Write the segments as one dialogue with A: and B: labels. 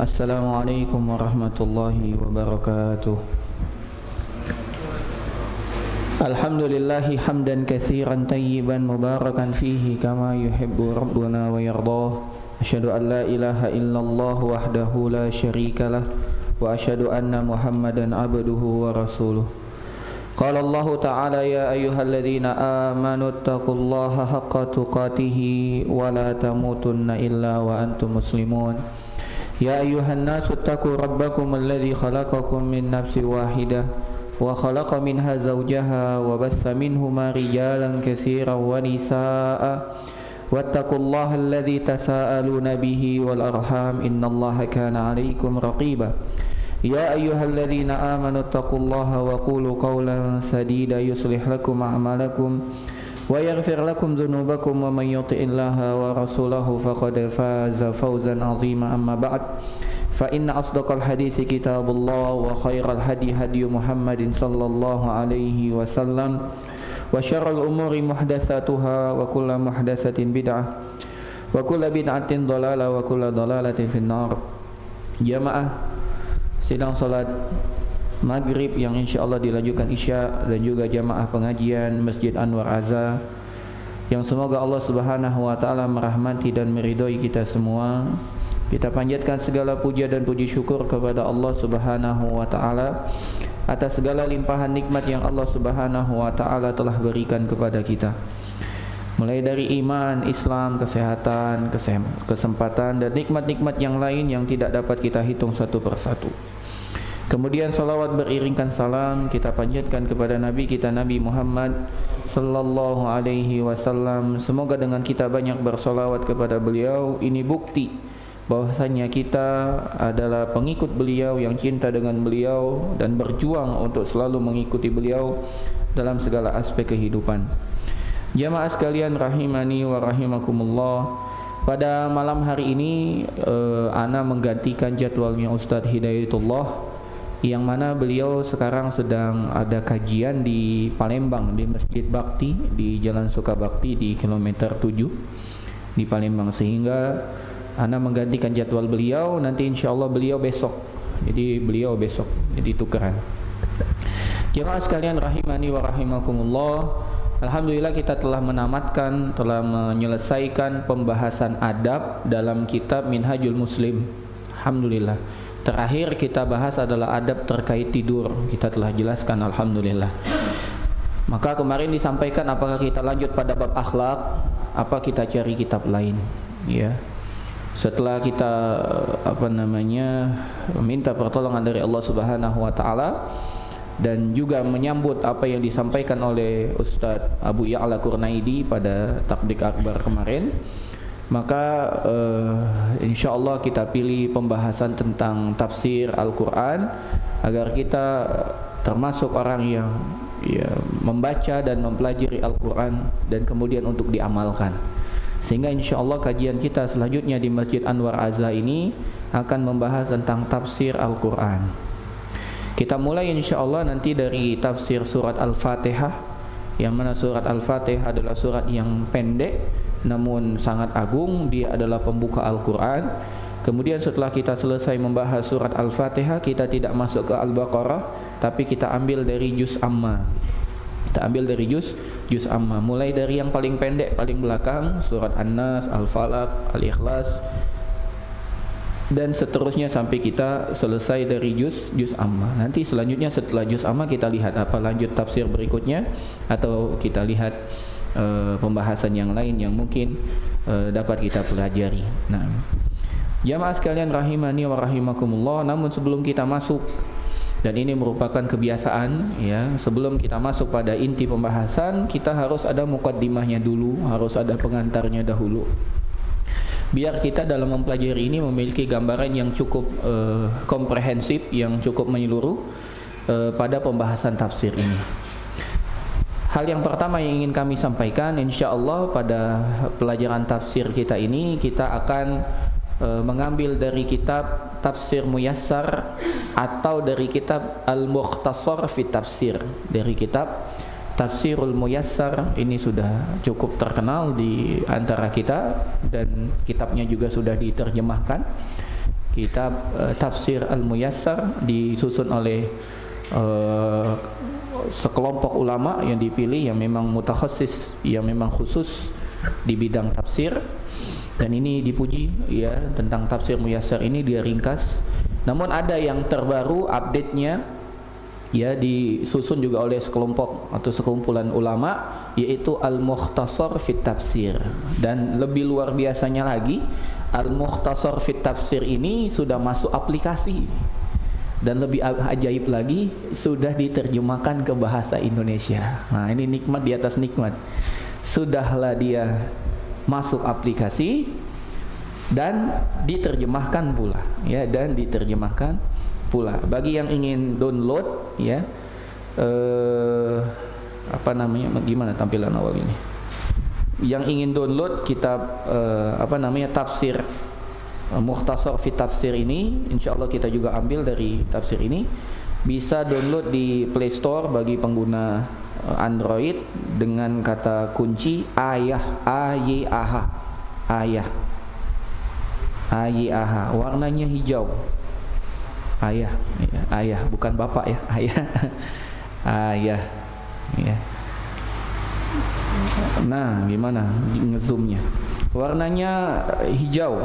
A: Assalamualaikum warahmatullahi wabarakatuh. Alhamdulillahi hamdan katsiran tayyiban mubarakan fihi kama yuhibbu rabbuna wa yardah. Asyhadu an la ilaha illallah wahdahu la syarikalah wa asyhadu anna Muhammadan abduhu wa rasuluh. Qala Allah ta'ala ya ayyuhalladzina amanu taqullaha haqqa tuqatih wa la tamutunna illa wa antum muslimun. Ya ayyuhan nasu taqu rabbakum alladzi khalaqakum min nafsin wahidah wa khalaqa minha zawjaha wa batha minhuma rijalan katsiran wa nisaa'a wattaqullaha alladzi tasaaluna bihi wal arham innallaha kana 'alaykum raqiba. Ya ayyuhalladzina amanu taqullaha wa qulu qawlan sadida yuslih lakum a'malakum wa yaghfir lakum dhunubakum wa man yuti'illaha wa rasulahu faqad faza fawzan 'azima amma ba'd fa inna asdaqal hadithi kitabullah wa khairal hadi hadi Muhammadin sallallahu alaihi wasallam wa syarrul umuri muhdatsatuha wa kullu muhdatsatin bid'ah wa kullu bid'atin dhalalah wa kullu dhalalatin finnar. Jamaah sidang salat maghrib yang insyaallah dilanjutkan isya dan juga jamaah pengajian Masjid Anwar Azza yang semoga Allah Subhanahu wa taala merahmati dan meridhai kita semua. Kita panjatkan segala puja dan puji syukur kepada Allah Subhanahu wa taala atas segala limpahan nikmat yang Allah Subhanahu wa taala telah berikan kepada kita. Mulai dari iman, Islam, kesehatan, kesempatan dan nikmat-nikmat yang lain yang tidak dapat kita hitung satu persatu. Kemudian salawat beriringkan salam kita panjatkan kepada Nabi kita Nabi Muhammad sallallahu alaihi wasallam. Semoga dengan kita banyak bersalawat kepada beliau ini bukti bahwasanya kita adalah pengikut beliau yang cinta dengan beliau dan berjuang untuk selalu mengikuti beliau dalam segala aspek kehidupan. Jamaah sekalian rahimani wa rahimakumullah. Pada malam hari ini ana menggantikan jadwalnya Ustadz Hidayatullah yang mana beliau sekarang sedang ada kajian di Palembang di Masjid Bakti di Jalan Sukabakti di kilometer 7 di Palembang, sehingga ana menggantikan jadwal beliau. Nanti insyaallah beliau besok, jadi tukeran. Jemaah sekalian rahimani wa rahimakumullah, alhamdulillah kita telah menyelesaikan pembahasan adab dalam kitab Minhajul Muslim. Alhamdulillah. Terakhir kita bahas adalah adab terkait tidur. Kita telah jelaskan alhamdulillah. Maka kemarin disampaikan apakah kita lanjut pada bab akhlak, apa kita cari kitab lain, ya. Setelah kita minta pertolongan dari Allah Subhanahu wa taala dan juga menyambut apa yang disampaikan oleh Ustadz Abu Ya'la Kurnaidi pada Takdik Akbar kemarin, maka insyaallah kita pilih pembahasan tentang tafsir Al-Quran agar kita termasuk orang yang membaca dan mempelajari Al-Quran dan kemudian untuk diamalkan. Sehingga insyaallah kajian kita selanjutnya di Masjid Anwar Azza ini akan membahas tentang tafsir Al-Quran. Kita mulai insyaallah nanti dari tafsir surat Al-Fatihah, yang mana surat Al-Fatihah adalah surat yang pendek namun sangat agung. Dia adalah pembuka Al-Quran. Kemudian setelah kita selesai membahas surat Al-Fatihah, kita tidak masuk ke Al-Baqarah, tapi kita ambil dari juz amma. Kita ambil dari juz amma, mulai dari yang paling pendek paling belakang, surat An-Nas, Al-Falaq, Al-Ikhlas, dan seterusnya sampai kita selesai dari juz amma. Nanti selanjutnya setelah juz amma kita lihat apa lanjut tafsir berikutnya, atau kita lihat pembahasan yang lain yang mungkin dapat kita pelajari. Nah, jamaah sekalian rahimani wa rahimakumullah, namun sebelum kita masuk, dan ini merupakan kebiasaan ya, sebelum kita masuk pada inti pembahasan, kita harus ada muqaddimahnya dulu, harus ada pengantarnya dahulu, biar kita dalam mempelajari ini memiliki gambaran yang cukup komprehensif, yang cukup menyeluruh pada pembahasan tafsir ini. Hal yang pertama yang ingin kami sampaikan, insyaallah pada pelajaran tafsir kita ini kita akan mengambil dari kitab Tafsir Muyassar atau dari kitab Al-Mukhtasar fi Tafsir. Dari kitab Tafsirul Muyassar ini sudah cukup terkenal di antara kita dan kitabnya juga sudah diterjemahkan. kitab Tafsir Al-Muyassar, disusun oleh sekelompok ulama yang dipilih yang memang mutakhasis, yang memang khusus di bidang tafsir. Dan ini dipuji ya, tentang Tafsir Muyassar ini dia ringkas. Namun ada yang terbaru update-nya ya, disusun juga oleh sekelompok atau sekumpulan ulama, yaitu Al-Mukhtasar fit Tafsir. Dan lebih luar biasanya lagi, Al-Mukhtasar fit Tafsir ini sudah masuk aplikasi. Dan lebih ajaib lagi, sudah diterjemahkan ke bahasa Indonesia. Nah, ini nikmat di atas nikmat. Sudahlah dia masuk aplikasi dan diterjemahkan pula ya, dan diterjemahkan pula. Bagi yang ingin download ya, apa namanya, gimana tampilan awal ini, yang ingin download kitab apa namanya, Tafsir Mukhtasar fi Tafsir ini, insyaallah kita juga ambil dari tafsir ini, bisa download di Play Store bagi pengguna Android dengan kata kunci ayah, ayah, ayah, ayah, warnanya hijau. Ayah, ya, ayah, bukan bapak ya, ayah, ayah, ya. Nah, gimana ngezoomnya? Warnanya hijau.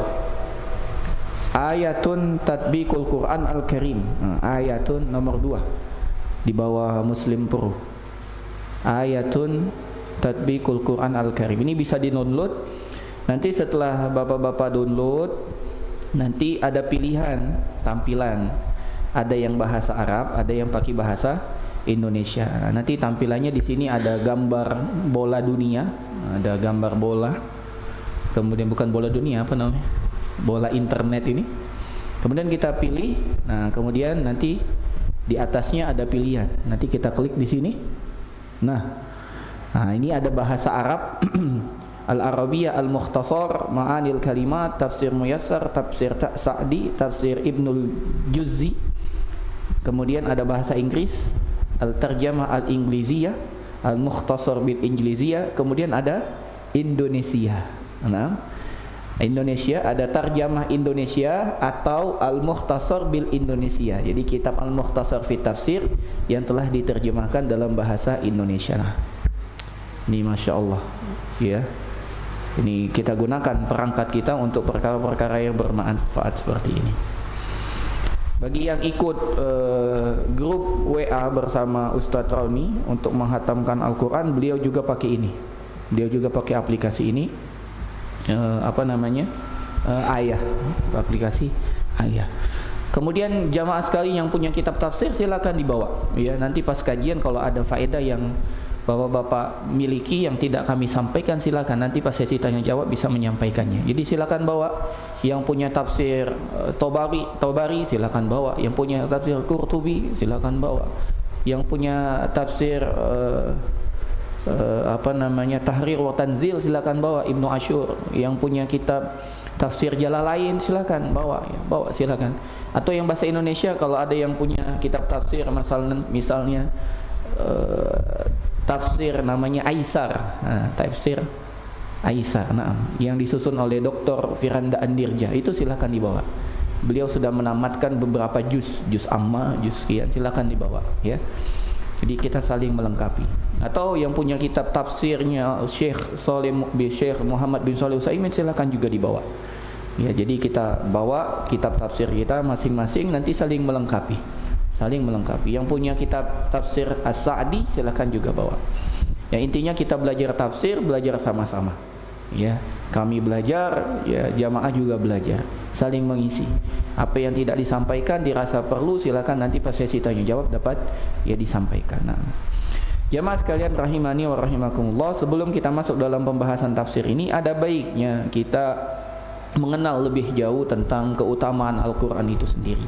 A: Ayatun Tatbiqul Quran Al-Karim. Ayatun nomor 2 di bawah Muslim Pro. Ayatun Tatbiqul Quran Al-Karim. Ini bisa di-download. Nanti setelah bapak-bapak download, nanti ada pilihan tampilan. Ada yang bahasa Arab, ada yang pakai bahasa Indonesia. Nah, nanti tampilannya di sini ada gambar bola dunia, ada gambar bola. Kemudian bukan bola dunia, apa namanya? Bola internet ini. Kemudian kita pilih. Nah, kemudian nanti di atasnya ada pilihan. Nanti kita klik di sini. Nah, ini ada bahasa Arab. Al-Arabiyyah Al-Mukhtasar, Ma'anil Kalimat, Tafsir Muyassar, Tafsir Sa'di, Tafsir Ibnul Juzzi. Kemudian ada bahasa Inggris, Al-Tarjamah Al-Ingliziyah, Al-Mukhtasar bil Ingliziyah. Kemudian ada Indonesia. Nah, Indonesia ada Tarjamah Indonesia atau Al-Mukhtasar bil Indonesia. Jadi kitab Al-Mukhtasar fi Tafsir yang telah diterjemahkan dalam bahasa Indonesia. Nah, ini Masya Allah ya. Ini kita gunakan perangkat kita untuk perkara-perkara yang bermanfaat seperti ini. Bagi yang ikut grup WA bersama Ustadz Rauni untuk menghatamkan Al-Quran, beliau juga pakai ini. Beliau juga pakai aplikasi ini. Apa namanya, ayah, aplikasi ayah. Kemudian jamaah sekali yang punya kitab tafsir silakan dibawa ya, nanti pas kajian kalau ada faedah yang bapak-bapak miliki yang tidak kami sampaikan, silakan nanti pas sesi tanya jawab bisa menyampaikannya. Jadi silakan bawa. Yang punya tafsir Tabari silakan bawa, yang punya tafsir Qurtubi silakan bawa, yang punya tafsir apa namanya, Tahrir wa Tanzil silakan bawa, Ibnu Asyur. Yang punya kitab tafsir Jalalain silakan bawa ya, bawa silakan. Atau yang bahasa Indonesia kalau ada yang punya kitab tafsir misalnya tafsir namanya Aisar, tafsir Aisar, yang disusun oleh Dr. Firanda Andirja, itu silakan dibawa. Beliau sudah menamatkan beberapa juz amma, juz sekian, silakan dibawa ya. Jadi kita saling melengkapi. Atau yang punya kitab tafsirnya Syekh Muhammad bin Shalih Utsaimin silakan juga dibawa. Ya, jadi kita bawa kitab tafsir kita masing-masing, nanti saling melengkapi. Saling melengkapi. Yang punya kitab tafsir As-Sa'di silakan juga bawa. Ya, intinya kita belajar tafsir, belajar sama-sama. Ya, kami belajar, ya jamaah juga belajar. Saling mengisi. Apa yang tidak disampaikan dirasa perlu, silakan nanti pas sesi tanya jawab dapat ya disampaikan. Nah, jamaah sekalian rahimani wa rahimakumullah, sebelum kita masuk dalam pembahasan tafsir ini, ada baiknya kita mengenal lebih jauh tentang keutamaan Al-Quran itu sendiri.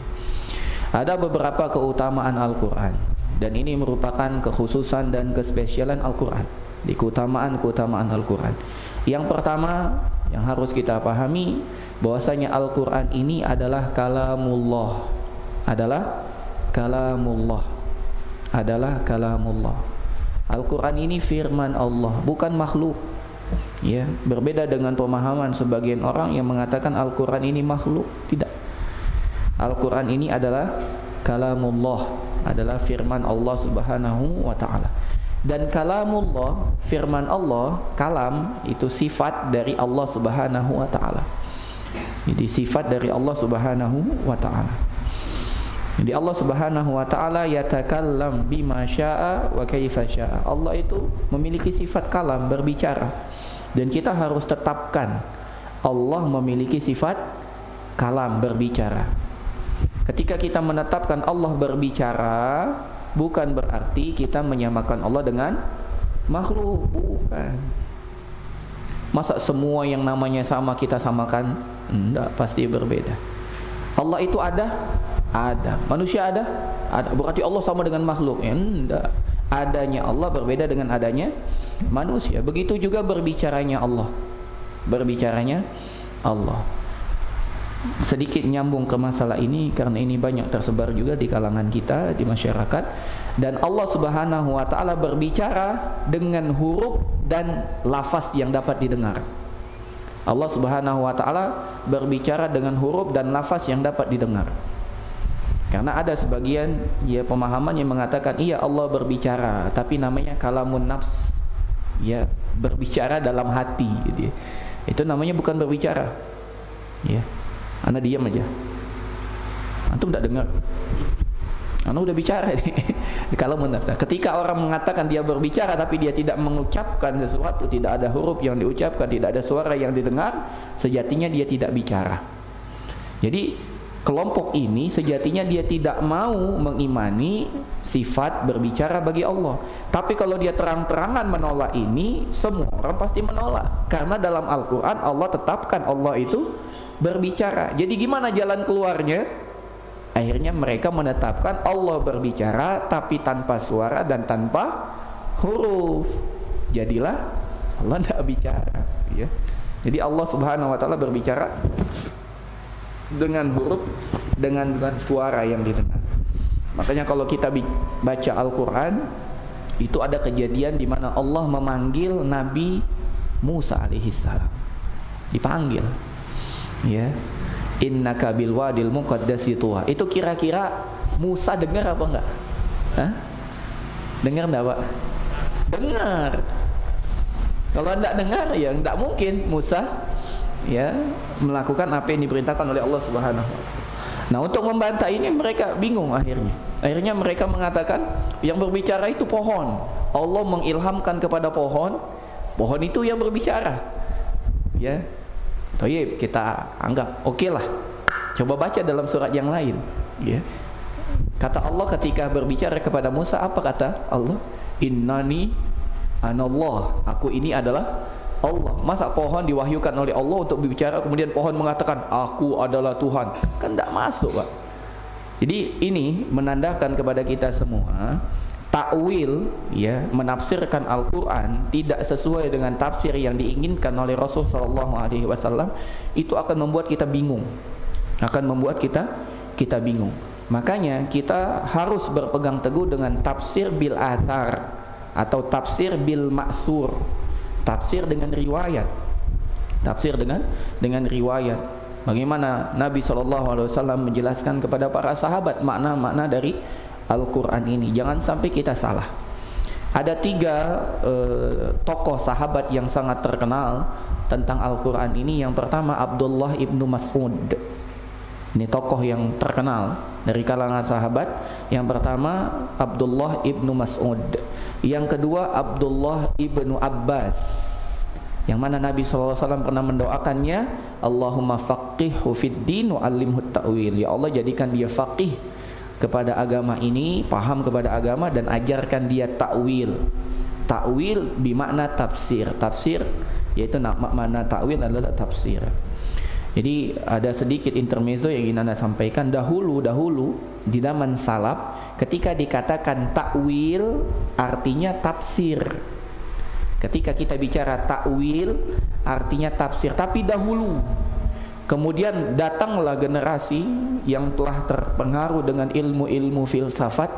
A: Ada beberapa keutamaan Al-Quran, dan ini merupakan kekhususan dan kespesialan Al-Quran, di keutamaan Al-Quran. Yang pertama yang harus kita pahami, bahwasanya Al-Quran ini adalah kalamullah, adalah kalamullah. Al-Quran ini firman Allah, bukan makhluk. Ya, berbeda dengan pemahaman sebagian orang yang mengatakan Al-Quran ini makhluk. Tidak. Al-Quran ini adalah kalamullah, adalah firman Allah Subhanahu wa ta'ala. Dan kalamullah, firman Allah, kalam itu sifat dari Allah Subhanahu wa ta'ala. Jadi sifat dari Allah Subhanahu wa ta'ala. Jadi Allah Subhanahu wa ta'ala yatakallam bima syaa wa kaifa syaa. Allah itu memiliki sifat kalam, berbicara. Dan kita harus tetapkan Allah memiliki sifat kalam, berbicara. Ketika kita menetapkan Allah berbicara, bukan berarti kita menyamakan Allah dengan makhluk, bukan. Masa semua yang namanya sama kita samakan? Enggak, pasti berbeda. Allah itu ada? Ada. Manusia ada? Ada. Berarti Allah sama dengan makhluk? Enggak. Adanya Allah berbeda dengan adanya manusia. Begitu juga berbicaranya Allah. Berbicaranya Allah. Sedikit nyambung ke masalah ini karena ini banyak tersebar juga di kalangan kita, di masyarakat. Dan Allah Subhanahu wa ta'ala berbicara dengan huruf dan lafaz yang dapat didengar. Allah Subhanahu wa ta'ala berbicara dengan huruf dan lafaz yang dapat didengar. Karena ada sebagian ya pemahaman yang mengatakan iya Allah berbicara, tapi namanya kalamun nafs, ya berbicara dalam hati gitu ya. Itu namanya bukan berbicara. Ya. Anda diam aja. Antum tidak dengar. Anda udah bicara nih. Kalamun nafs. Ketika orang mengatakan dia berbicara tapi dia tidak mengucapkan sesuatu, tidak ada huruf yang diucapkan, tidak ada suara yang didengar, sejatinya dia tidak bicara. Jadi kelompok ini sejatinya dia tidak mau mengimani sifat berbicara bagi Allah. Tapi kalau dia terang-terangan menolak ini, semua orang pasti menolak. Karena dalam Al-Quran Allah tetapkan Allah itu berbicara. Jadi gimana jalan keluarnya? Akhirnya mereka menetapkan Allah berbicara tapi tanpa suara dan tanpa huruf. Jadilah Allah tidak bicara, ya. Jadi Allah Subhanahu wa ta'ala berbicara dengan huruf, dengan suara yang didengar. Makanya kalau kita baca Al-Quran, itu ada kejadian di mana Allah memanggil Nabi Musa alaihissalam. Dipanggil, ya, innaka bil wadil muqaddasi tuwa. Itu kira-kira Musa dengar apa enggak? Hah? Dengar enggak, Pak? Dengar. Kalau enggak dengar ya enggak mungkin Musa ya melakukan apa yang diperintahkan oleh Allah Subhanahu wa ta'ala. Nah, untuk membantah ini mereka bingung akhirnya. Akhirnya mereka mengatakan yang berbicara itu pohon. Allah mengilhamkan kepada pohon, pohon itu yang berbicara. Ya. Thayyib, kita anggap oke lah. Coba baca dalam surat yang lain, ya. Kata Allah ketika berbicara kepada Musa, apa kata Allah? Innani anallah. Aku ini adalah Allah. Masa pohon diwahyukan oleh Allah untuk berbicara kemudian pohon mengatakan aku adalah Tuhan? Kan tidak masuk, Pak. Jadi ini menandakan kepada kita semua takwil, ya, menafsirkan Al-Quran tidak sesuai dengan tafsir yang diinginkan oleh Rasul sallallahu alaihi wasallam, itu akan membuat kita bingung. Akan membuat kita bingung. Makanya kita harus berpegang teguh dengan tafsir bil athar atau tafsir bil ma'thur. Tafsir dengan riwayat. Tafsir dengan riwayat. Bagaimana Nabi SAW menjelaskan kepada para sahabat makna-makna dari Al-Quran ini. Jangan sampai kita salah. Ada 3 tokoh sahabat yang sangat terkenal tentang Al-Quran ini. Yang pertama Abdullah ibnu Mas'ud. Ini tokoh yang terkenal dari kalangan sahabat. Yang pertama Abdullah ibnu Mas'ud. Yang kedua Abdullah ibnu Abbas, yang mana Nabi SAW pernah mendoakannya, Allahumma faqihhu fid din wa 'allimhu ta'wil. Ya Allah, jadikan dia faqih kepada agama ini, paham kepada agama, dan ajarkan dia ta'wil. Ta'wil bermakna tafsir. Tafsir yaitu makna ta'wil adalah tafsir. Jadi ada sedikit intermezzo yang ingin Anda sampaikan. Dahulu di zaman salaf, ketika dikatakan ta'wil artinya tafsir. Ketika kita bicara ta'wil artinya tafsir, tapi dahulu. Kemudian datanglah generasi yang telah terpengaruh dengan ilmu-ilmu filsafat,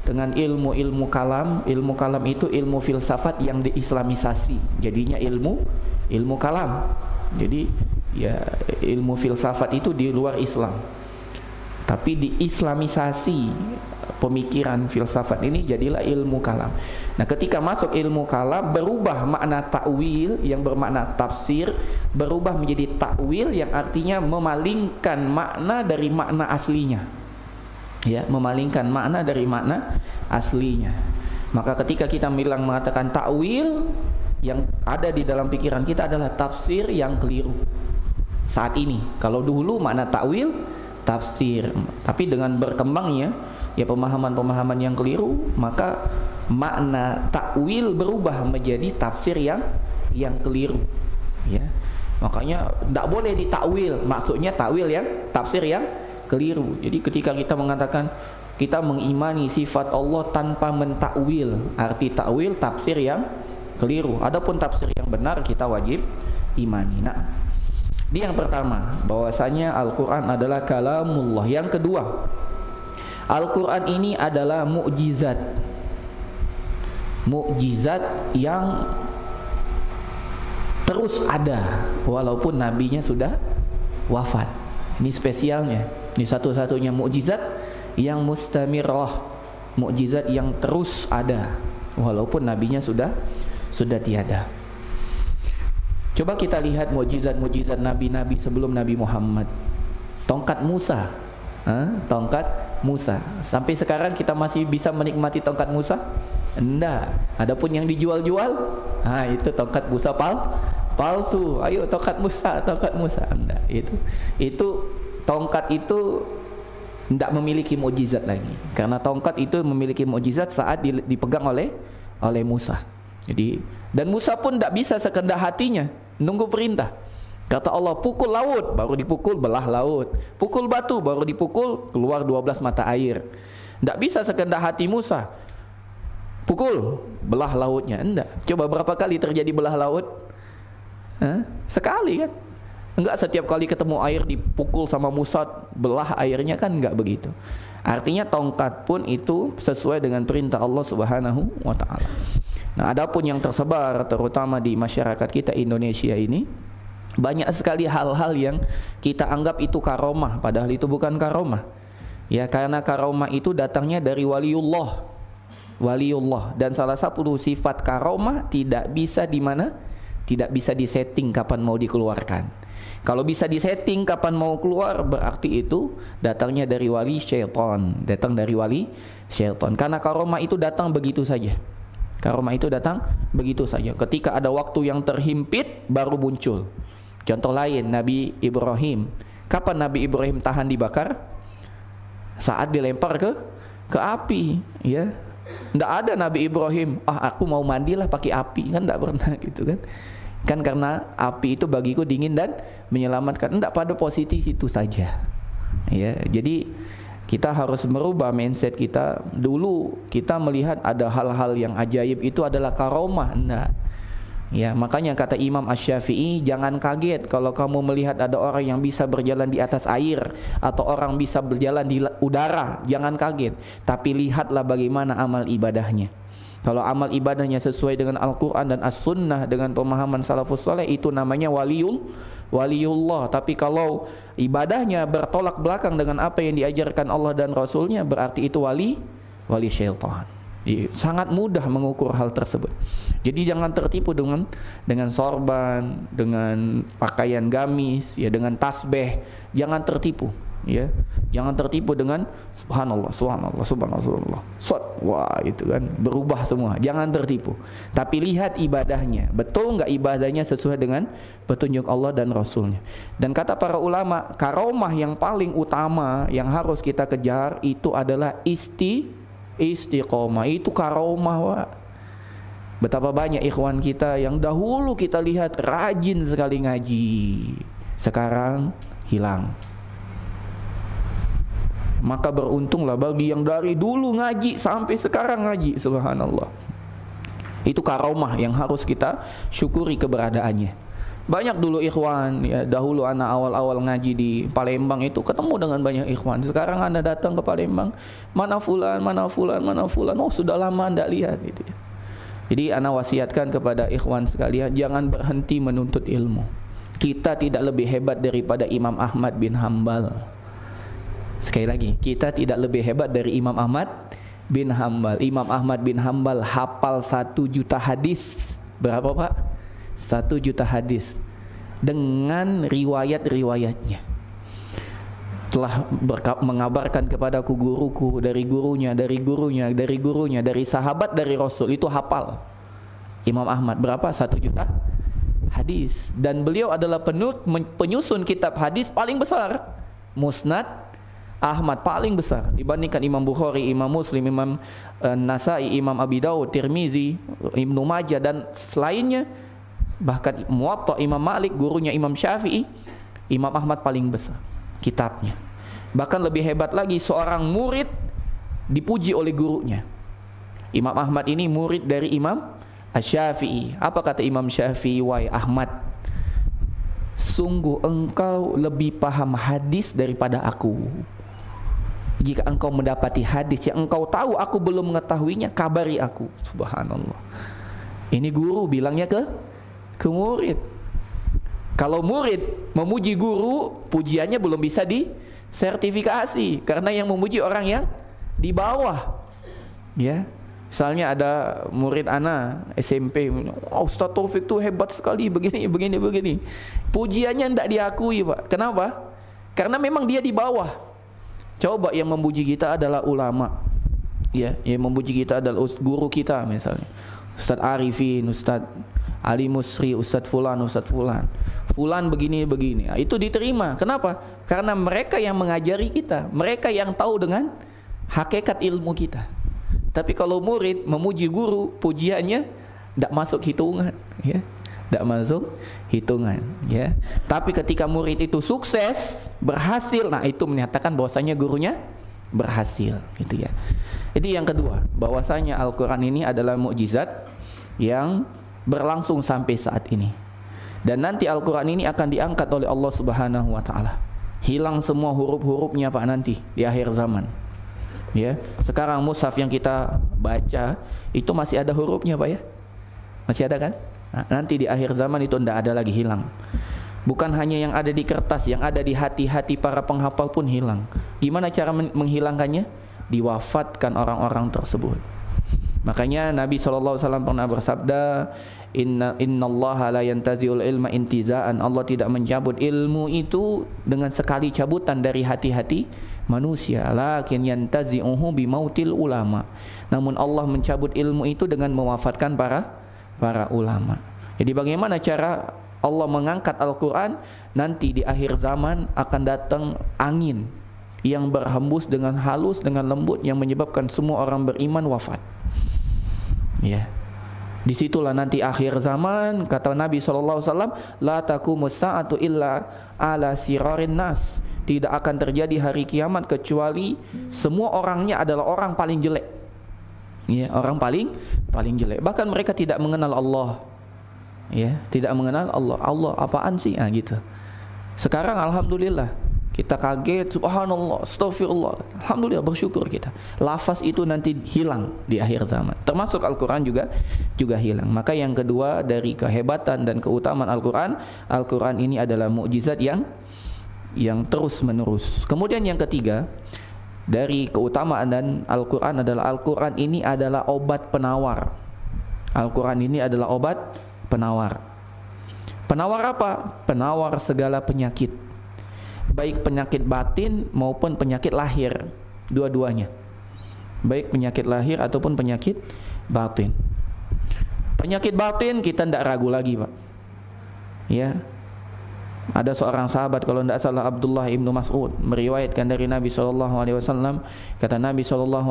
A: dengan ilmu-ilmu kalam. Ilmu kalam itu ilmu filsafat yang diislamisasi, jadinya ilmu kalam. Jadi ya ilmu filsafat itu di luar Islam. tapi diislamisasi pemikiran filsafat ini jadilah ilmu kalam. Nah, ketika masuk ilmu kalam berubah makna takwil yang bermakna tafsir berubah menjadi takwil yang artinya memalingkan makna dari makna aslinya. Ya, memalingkan makna dari makna aslinya. Maka ketika kita mengatakan takwil, yang ada di dalam pikiran kita adalah tafsir yang keliru. Saat ini, kalau dulu makna takwil tafsir, tapi dengan berkembangnya ya pemahaman-pemahaman yang keliru, maka makna takwil berubah menjadi tafsir yang keliru. Ya, makanya tidak boleh ditakwil. Maksudnya takwil yang tafsir yang keliru. Jadi ketika kita mengatakan kita mengimani sifat Allah tanpa mentakwil, arti takwil tafsir yang keliru. Adapun tafsir yang benar kita wajib imani. Nah, ini yang pertama, bahwasanya Al-Quran adalah kalamullah. Yang kedua, Al-Quran ini adalah mukjizat. Mukjizat yang terus ada walaupun nabinya sudah wafat. Ini spesialnya. Ini satu-satunya mukjizat yang mustamirah, mukjizat yang terus ada walaupun nabinya sudah tiada. Coba kita lihat mukjizat-mukjizat nabi-nabi sebelum Nabi Muhammad. Tongkat Musa. Tongkat Musa. Sampai sekarang kita masih bisa menikmati tongkat Musa? Enggak. Adapun yang dijual-jual, itu tongkat Musa palsu. Ayo tongkat Musa. Enggak. Itu tongkat itu tidak memiliki mukjizat lagi. Karena tongkat itu memiliki mukjizat saat dipegang oleh Musa. Jadi, dan Musa pun tidak bisa sekehendak hatinya, nunggu perintah. Kata Allah, pukul laut, baru dipukul belah laut. Pukul batu, baru dipukul keluar 12 mata air. Tidak bisa sekehendak hati Musa. Pukul, belah lautnya. Enggak. Coba berapa kali terjadi belah laut? Sekali kan? Enggak setiap kali ketemu air dipukul sama Musa, belah airnya kan, enggak begitu. Artinya tongkat pun itu sesuai dengan perintah Allah Subhanahu wa ta'ala. Nah, adapun yang tersebar terutama di masyarakat kita Indonesia ini, banyak sekali hal-hal yang kita anggap itu karomah, padahal itu bukan karomah. Ya, karena karomah itu datangnya dari waliullah. Dan salah satu sifat karomah tidak bisa tidak bisa disetting kapan mau dikeluarkan. Kalau bisa disetting kapan mau keluar, berarti itu datangnya dari wali syaitan. Datang dari wali syaitan. Karena karomah itu datang begitu saja. Karomah itu datang begitu saja. Ketika ada waktu yang terhimpit, baru muncul. Contoh lain, Nabi Ibrahim. Kapan Nabi Ibrahim tahan dibakar? Saat dilempar ke api. Ya, tidak ada Nabi Ibrahim, aku mau mandilah pakai api. Kan tidak pernah gitu kan. Kan karena api itu bagiku dingin dan menyelamatkan. Tidak, pada posisi itu saja. Ya, jadi kita harus merubah mindset kita. Dulu kita melihat ada hal-hal yang ajaib itu adalah karomah. Enggak. Ya, makanya kata Imam Asy-Syafi'i, jangan kaget kalau kamu melihat ada orang yang bisa berjalan di atas air atau orang bisa berjalan di udara. Jangan kaget, tapi lihatlah bagaimana amal ibadahnya. Kalau amal ibadahnya sesuai dengan Al-Quran dan As-Sunnah dengan pemahaman salafus saleh, itu namanya waliullah. Tapi kalau ibadahnya bertolak belakang dengan apa yang diajarkan Allah dan Rasulnya, berarti itu wali syaitan. Sangat mudah mengukur hal tersebut. Jadi jangan tertipu dengan sorban, dengan pakaian gamis, ya, dengan tasbih. Jangan tertipu, ya. Jangan tertipu dengan subhanallah. Wah, itu kan berubah semua. Jangan tertipu. Tapi lihat ibadahnya. Betul enggak ibadahnya sesuai dengan petunjuk Allah dan Rasulnya. Dan kata para ulama, karomah yang paling utama yang harus kita kejar itu adalah istiqomah. Itu karomah, Wak. Betapa banyak ikhwan kita yang dahulu kita lihat rajin sekali ngaji, sekarang hilang. Maka beruntunglah bagi yang dari dulu ngaji sampai sekarang ngaji, subhanallah. Itu karomah yang harus kita syukuri keberadaannya. Banyak dulu ikhwan, ya, dahulu anak awal-awal ngaji di Palembang itu ketemu dengan banyak ikhwan. Sekarang anda datang ke Palembang, mana fulan, oh sudah lama anda lihat gitu ya. Jadi ana wasiatkan kepada ikhwan sekalian, jangan berhenti menuntut ilmu. Kita tidak lebih hebat daripada Imam Ahmad bin Hambal. Sekali lagi, kita tidak lebih hebat dari Imam Ahmad bin Hambal. Imam Ahmad bin Hambal hafal 1 juta hadis. Berapa Pak? 1 juta hadis dengan riwayat-riwayatnya. Telah mengabarkan kepadaku guruku, dari gurunya, dari gurunya, dari gurunya, dari sahabat, dari Rasul. Itu hafal Imam Ahmad. Berapa? 1 juta hadis. Dan beliau adalah penyusun kitab hadis paling besar. Musnad Ahmad paling besar dibandingkan Imam Bukhari, Imam Muslim, Imam Nasai, Imam Abi Dawud, Tirmizi, Ibnu Majah dan lainnya. Bahkan Muwatta Imam Malik, gurunya Imam Syafi'i, Imam Ahmad paling besar kitabnya. Bahkan lebih hebat lagi, seorang murid dipuji oleh gurunya. Imam Ahmad ini murid dari Imam Asy-Syafi'i. Apa kata Imam Syafi'i? Wahai Ahmad, sungguh engkau lebih paham hadis daripada aku. Jika engkau mendapati hadis yang engkau tahu aku belum mengetahuinya, kabari aku. Subhanallah. Ini guru bilangnya ke murid. Kalau murid memuji guru, pujiannya belum bisa disertifikasi, karena yang memuji orang yang di bawah. Ya, misalnya ada murid ana SMP, oh, Ustaz Taufik tuh hebat sekali, begini. Pujiannya tidak diakui, Pak. Kenapa? Karena memang dia di bawah. Coba yang memuji kita adalah ulama. Ya, yang memuji kita adalah guru kita, misalnya Ustaz Arifin, Ustaz Ali Musri, Ustaz Fulan. Fulan begini. Nah, itu diterima. Kenapa? Karena mereka yang mengajari kita, mereka yang tahu dengan hakikat ilmu kita. Tapi kalau murid memuji guru, pujiannya tidak masuk hitungan, ya. Tidak masuk hitungan, ya. Tapi ketika murid itu sukses, berhasil, nah itu menyatakan bahwasanya gurunya berhasil, gitu ya. Jadi yang kedua, bahwasanya Al-Quran ini adalah mukjizat yang berlangsung sampai saat ini. Dan nanti Al-Quran ini akan diangkat oleh Allah Subhanahu wa Ta'ala. Hilang semua huruf-hurufnya Pak nanti di akhir zaman. Ya, sekarang mushaf yang kita baca itu masih ada hurufnya Pak, ya? Masih ada kan? Nah, nanti di akhir zaman itu tidak ada lagi, hilang. Bukan hanya yang ada di kertas, yang ada di hati-hati para penghafal pun hilang. Gimana cara menghilangkannya? Diwafatkan orang-orang tersebut. Makanya Nabi SAW pernah bersabda, Innallaha la yantazi'ul ilma intiza'an. Allah tidak mencabut ilmu itu dengan sekali cabutan dari hati-hati manusia. Lakin yantazi'uhu bimautil ulama. Namun Allah mencabut ilmu itu dengan mewafatkan para ulama. Jadi bagaimana cara Allah mengangkat Al-Quran? Nanti di akhir zaman akan datang angin yang berhembus dengan halus, dengan lembut, yang menyebabkan semua orang beriman wafat. Ya, disitulah nanti akhir zaman. Kata Nabi SAW, la taqumus sa'atu illa ala sirarin nas. Tidak akan terjadi hari kiamat kecuali semua orangnya adalah orang paling jelek. Ya, orang paling jelek. Bahkan mereka tidak mengenal Allah. Ya, tidak mengenal Allah. Allah apaan sih? Ah, gitu. Sekarang alhamdulillah kita kaget, subhanallah, astagfirullah, alhamdulillah, bersyukur kita. Lafaz itu nanti hilang di akhir zaman. Termasuk Al-Quran juga hilang. Maka yang kedua dari kehebatan dan keutamaan Al-Quran, Al-Quran ini adalah mukjizat yang terus menerus. Kemudian yang ketiga dari keutamaan dan Al-Quran adalah Al-Quran ini adalah obat penawar. Al-Quran ini adalah obat penawar. Penawar apa? Penawar segala penyakit, baik penyakit batin maupun penyakit lahir, dua-duanya. Baik penyakit lahir ataupun penyakit batin. Penyakit batin kita tidak ragu lagi, Pak. Ya. Ada seorang sahabat, kalau tidak salah Abdullah ibnu Mas'ud, meriwayatkan dari Nabi SAW. Kata Nabi SAW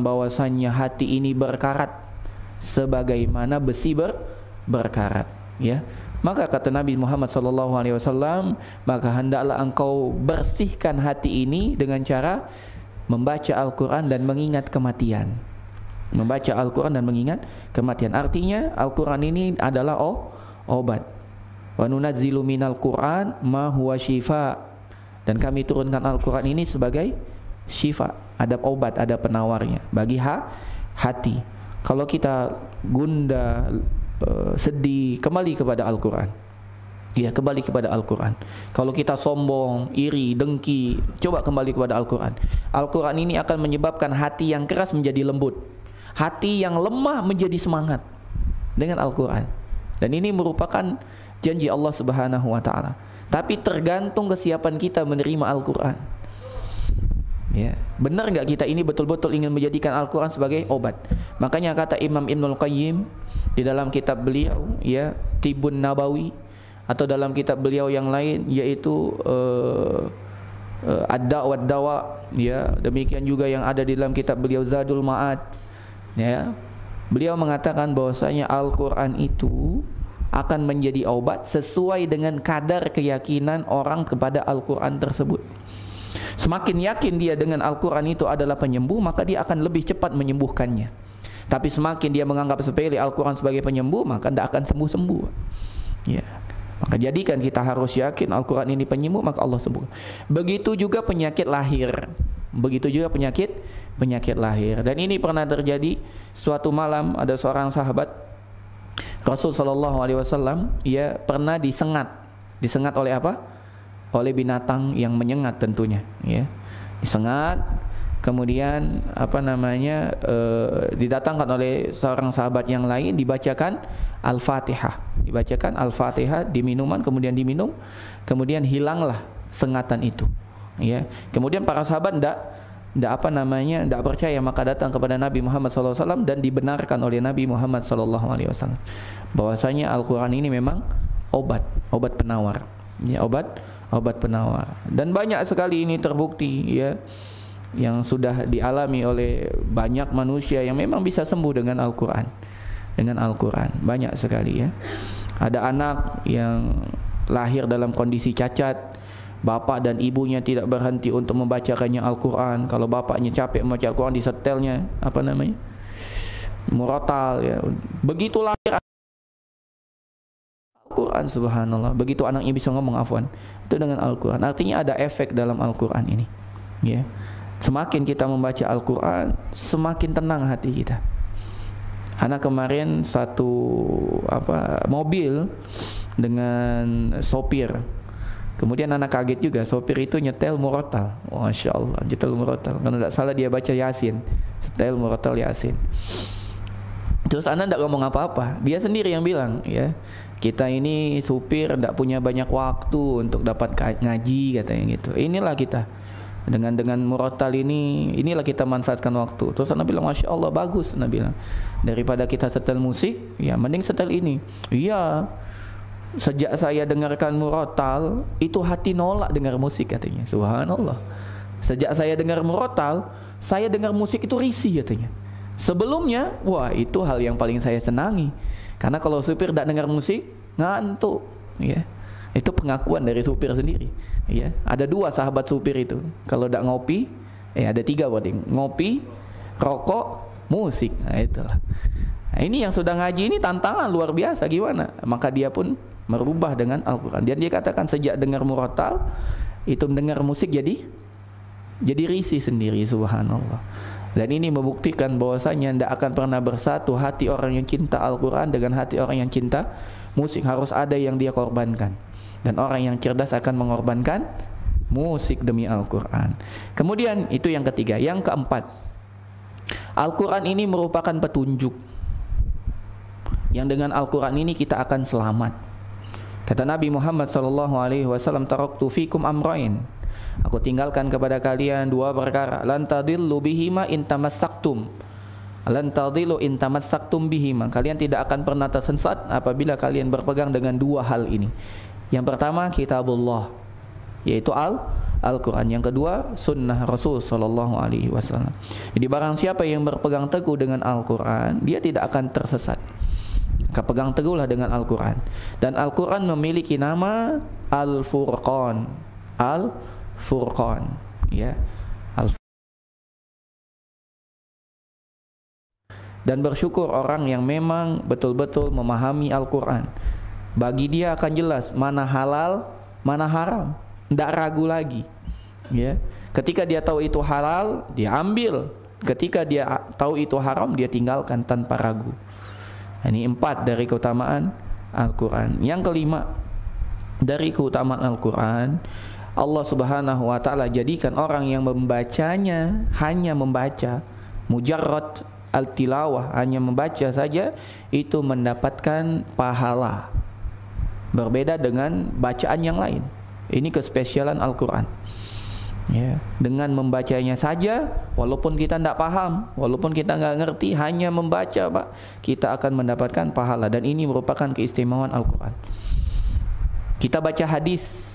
A: bahwasannya hati ini berkarat sebagaimana besi berkarat. Ya. Maka kata Nabi Muhammad SAW, maka hendaklah engkau bersihkan hati ini dengan cara membaca Al-Quran dan mengingat kematian. Membaca Al-Quran dan mengingat kematian. Artinya Al-Quran ini adalah obat. Wa nunazzilu minal Quran ma huwa syifa. Dan kami turunkan Al-Quran ini sebagai syifa. Ada obat, ada penawarnya bagi hati. Kalau kita gundah, sedih, kembali kepada Al-Quran. Ya, kembali kepada Al-Quran. Kalau kita sombong, iri, dengki, coba kembali kepada Al-Quran. Al-Quran ini akan menyebabkan hati yang keras menjadi lembut, hati yang lemah menjadi semangat dengan Al-Quran. Dan ini merupakan janji Allah Subhanahu wa Ta'ala. Tapi tergantung kesiapan kita menerima Al-Quran. Ya, benar nggak kita ini betul-betul ingin menjadikan Al-Quran sebagai obat? Makanya kata Imam Ibnul Qayyim di dalam kitab beliau, ya, Tibun Nabawi, atau dalam kitab beliau yang lain yaitu Ad-Da' wad-Dawa, ya, demikian juga yang ada di dalam kitab beliau Zadul Ma'ad, ya. Beliau mengatakan bahwasanya Al-Qur'an itu akan menjadi obat sesuai dengan kadar keyakinan orang kepada Al-Qur'an tersebut. Semakin yakin dia dengan Al-Qur'an itu adalah penyembuh, maka dia akan lebih cepat menyembuhkannya. Tapi semakin dia menganggap sepele Al-Qur'an sebagai penyembuh, maka tidak akan sembuh-sembuh. Ya. Maka jadikan kita harus yakin Al-Quran ini penyembuh, maka Allah sembuh. Begitu juga penyakit lahir. Begitu juga penyakit lahir. Dan ini pernah terjadi suatu malam, ada seorang sahabat Rasul sallallahu alaihi wasallam, ia pernah disengat. Disengat oleh apa? Oleh binatang yang menyengat tentunya, ya. Disengat, kemudian didatangkan oleh seorang sahabat yang lain, dibacakan Al-Fatihah, di minuman, kemudian diminum, kemudian hilanglah sengatan itu, ya. Kemudian para sahabat tidak percaya, maka datang kepada Nabi Muhammad SAW dan dibenarkan oleh Nabi Muhammad SAW bahwasanya Al-Quran ini memang obat penawar, ya, obat penawar. Dan banyak sekali ini terbukti, ya, yang sudah dialami oleh banyak manusia yang memang bisa sembuh dengan Al-Quran. Banyak sekali, ya. Ada anak yang lahir dalam kondisi cacat, bapak dan ibunya tidak berhenti untuk membacakannya Al-Quran. Kalau bapaknya capek membaca Al-Quran, disetelnya murotal, ya. Begitu lahir Al-Quran, subhanallah. Begitu anaknya bisa ngomong, afwan, itu dengan Al-Quran. Artinya ada efek dalam Al-Quran ini, ya. Semakin kita membaca Al-Quran, semakin tenang hati kita. Anak kemarin satu mobil dengan sopir, kemudian anak kaget juga, sopir itu nyetel murotal. Masya Allah, nyetel murotal. Kalau tidak salah dia baca Yasin, setel murotal Yasin. Terus anak tidak ngomong apa-apa, dia sendiri yang bilang, ya, kita ini supir tidak punya banyak waktu untuk dapat ngaji, katanya gitu. Inilah kita dengan murotal inilah kita manfaatkan waktu. Terus anak bilang, Masya Allah, bagus. Anak bilang, daripada kita setel musik, ya mending setel ini. Iya, sejak saya dengarkan murotal itu hati nolak dengar musik, katanya. Subhanallah. Sejak saya dengar murotal, saya dengar musik itu risih, katanya. Sebelumnya, wah, itu hal yang paling saya senangi. Karena kalau supir tidak dengar musik, ngantuk, ya. Itu pengakuan dari supir sendiri, ya. Ada 2 sahabat supir itu, kalau tidak ngopi, ada 3 berarti, ngopi, rokok, musik. Nah, itulah. Nah, ini yang sudah ngaji ini tantangan luar biasa, gimana? Maka dia pun merubah dengan Al-Quran. Dan dia katakan sejak dengar murotal, itu mendengar musik jadi risih sendiri, subhanallah. Dan ini membuktikan bahwasanya tidak akan pernah bersatu hati orang yang cinta Al-Quran dengan hati orang yang cinta musik. Harus ada yang dia korbankan. Dan orang yang cerdas akan mengorbankan musik demi Al-Quran. Kemudian itu yang ketiga. Yang keempat, Al-Quran ini merupakan petunjuk, yang dengan Al-Quran ini kita akan selamat. Kata Nabi Muhammad SAW, taraktu fikum amrain, aku tinggalkan kepada kalian 2 perkara, lan tadillu bihima in tamassaktum, lan tadillu in tamassaktum bihima, kalian tidak akan pernah tersesat apabila kalian berpegang dengan 2 hal ini. Yang pertama kitabullah, yaitu Al-Quran. Yang kedua sunnah Rasul sallallahu alaihi wasallam. Jadi barang siapa yang berpegang teguh dengan Al-Quran, dia tidak akan tersesat. Pegang teguhlah dengan Al-Quran. Dan Al-Quran memiliki nama Al-Furqan. Al-Furqan, ya. Dan bersyukur orang yang memang betul-betul memahami Al-Quran. Bagi dia akan jelas mana halal, mana haram, tidak ragu lagi, ya. Ketika dia tahu itu halal, dia ambil. Ketika dia tahu itu haram, dia tinggalkan tanpa ragu. Ini 4 dari keutamaan Al-Quran. Yang kelima, dari keutamaan Al-Quran, Allah Subhanahu wa ta'ala jadikan orang yang membacanya, hanya membaca, mujarrad al-tilawah, hanya membaca saja, itu mendapatkan pahala. Berbeda dengan bacaan yang lain. Ini kespesialan Al-Quran. Ya, dengan membacanya saja, walaupun kita tidak paham, walaupun kita nggak ngerti, hanya membaca, Pak, kita akan mendapatkan pahala. Dan ini merupakan keistimewaan Al-Quran. Kita baca hadis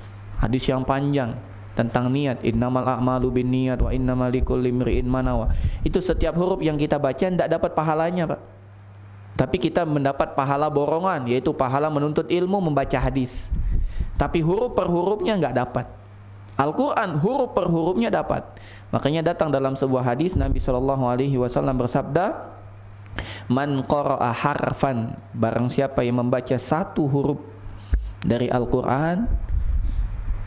A: yang panjang tentang niat, innamal a'malu binniyat wa innamal likulli imri'in ma nawa. Itu setiap huruf yang kita baca tidak dapat pahalanya, Pak. Tapi kita mendapat pahala borongan, yaitu pahala menuntut ilmu membaca hadis. Tapi huruf per hurufnya nggak dapat. Al-Quran huruf per hurufnya dapat. Makanya datang dalam sebuah hadis Nabi SAW bersabda, man qara'a harfan, barang siapa yang membaca satu huruf dari Al-Quran,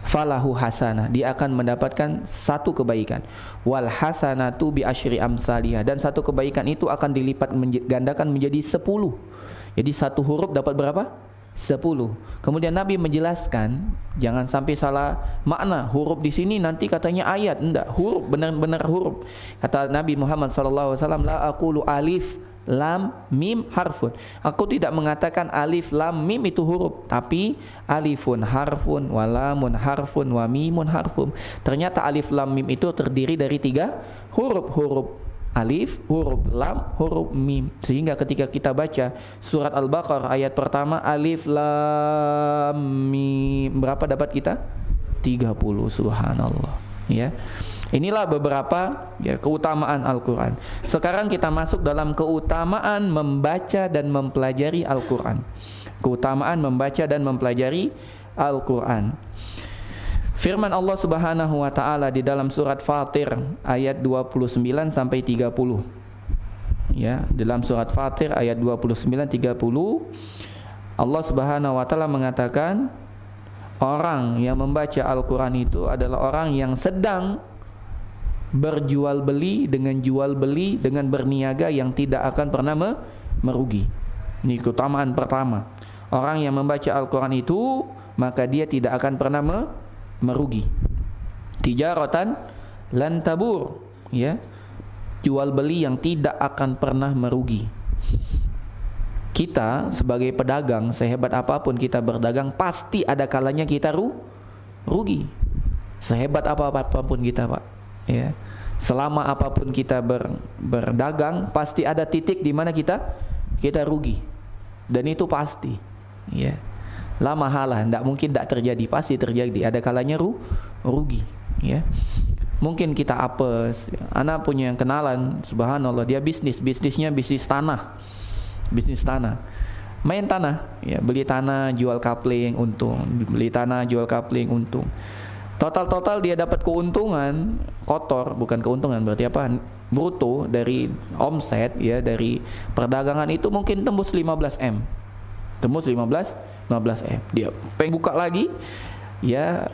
A: falahu hasanah, dia akan mendapatkan satu kebaikan. Wal hasanatu bi asyri amsalihah, dan satu kebaikan itu akan dilipat gandakan menjadi 10. Jadi satu huruf dapat berapa? 10. Kemudian Nabi menjelaskan, jangan sampai salah makna huruf di sini nanti katanya ayat. Enggak, huruf, benar-benar huruf. Kata Nabi Muhammad SAW, la aqulu alif lam mim harfun. Aku tidak mengatakan alif lam mim itu huruf, tapi alifun harfun wa lamun harfun wa mimun harfun. Ternyata alif lam mim itu terdiri dari 3 huruf. Huruf alif, huruf lam, huruf mim. Sehingga ketika kita baca surat Al-Baqarah ayat pertama, alif lam mim, berapa dapat kita? 30. Subhanallah. Ya. Inilah beberapa keutamaan Al-Quran. Sekarang kita masuk dalam keutamaan membaca dan mempelajari Al-Quran. Keutamaan membaca dan mempelajari Al-Quran. Firman Allah Subhanahu wa ta'ala di dalam surat Fatir ayat 29 sampai 30. Ya, dalam surat Fatir ayat 29 30 Allah Subhanahu wa ta'ala mengatakan, orang yang membaca Al-Quran itu adalah orang yang sedang berjual beli dengan jual beli dengan berniaga yang tidak akan pernah merugi. Ini keutamaan pertama. Orang yang membaca Al-Quran itu, maka dia tidak akan pernah merugi. Tijaratan lan tabur, ya, jual beli yang tidak akan pernah merugi. Kita sebagai pedagang, sehebat apapun kita berdagang, pasti ada kalanya kita rugi. Sehebat apapun kita, Pak, ya, selama apapun kita berdagang, pasti ada titik di mana kita rugi, dan itu pasti, ya. La mahalah, tidak mungkin tidak terjadi, pasti terjadi. Ada kalanya rugi, ya. Mungkin kita apes. Anak punya kenalan, subhanallah, dia bisnisnya bisnis tanah, main tanah, ya, beli tanah, jual kapling, untung, beli tanah, jual kapling, untung. Total dia dapat keuntungan kotor, bukan keuntungan, berarti apa? Bruto dari omset, ya, dari perdagangan itu mungkin tembus 15 M. Tembus 15 M. Dia pengen buka lagi, ya,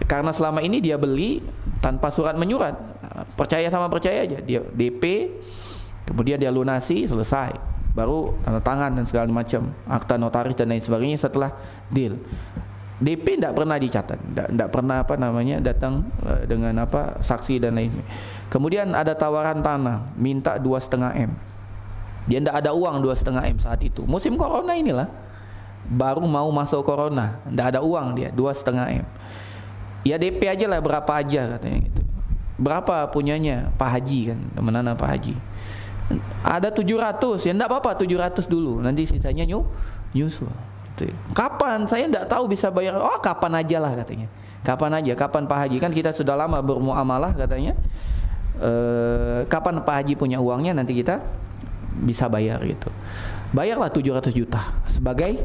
A: karena selama ini dia beli tanpa surat menyurat, percaya aja, dia DP, kemudian dia lunasi, selesai, baru tanda tangan dan segala macam, akta notaris dan lain sebagainya setelah deal. DP tidak pernah dicatat, tidak pernah datang dengan saksi dan lain. Kemudian ada tawaran tanah, minta 2,5 M. Dia tidak ada uang 2,5 M saat itu. Musim corona inilah, baru mau masuk corona, tidak ada uang dia, 2,5 M. Ya DP aja lah, berapa aja katanya gitu. Berapa punyanya Pak Haji, kan, teman anak Pak Haji. Ada 700, ya tidak apa-apa, 700 dulu, nanti sisanya nyusul. Kapan? Saya tidak tahu bisa bayar. Oh, kapan aja lah katanya. Kapan aja, kapan Pak Haji, kan kita sudah lama bermuamalah katanya. Kapan Pak Haji punya uangnya, nanti kita bisa bayar gitu. Bayarlah 700 juta sebagai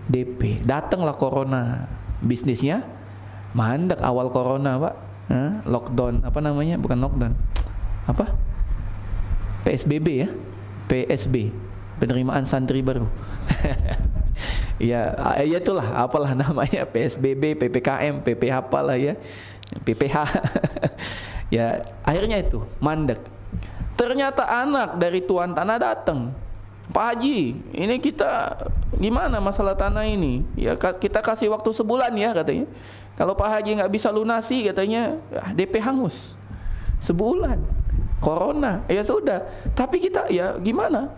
A: DP. Datanglah corona, bisnisnya mandek awal corona, Pak. Lockdown, bukan lockdown, PSBB, ya, PSB, penerimaan santri baru. Ya itulah, apalah namanya, PSBB, PPKM, PPH apalah, ya, PPH. Ya, akhirnya itu mandek. Ternyata anak dari tuan tanah datang Pak Haji, ini kita gimana masalah tanah ini? Ya kita kasih waktu sebulan ya katanya. Kalau Pak Haji nggak bisa lunasi katanya, DP hangus sebulan. Corona, ya sudah. Tapi kita ya gimana?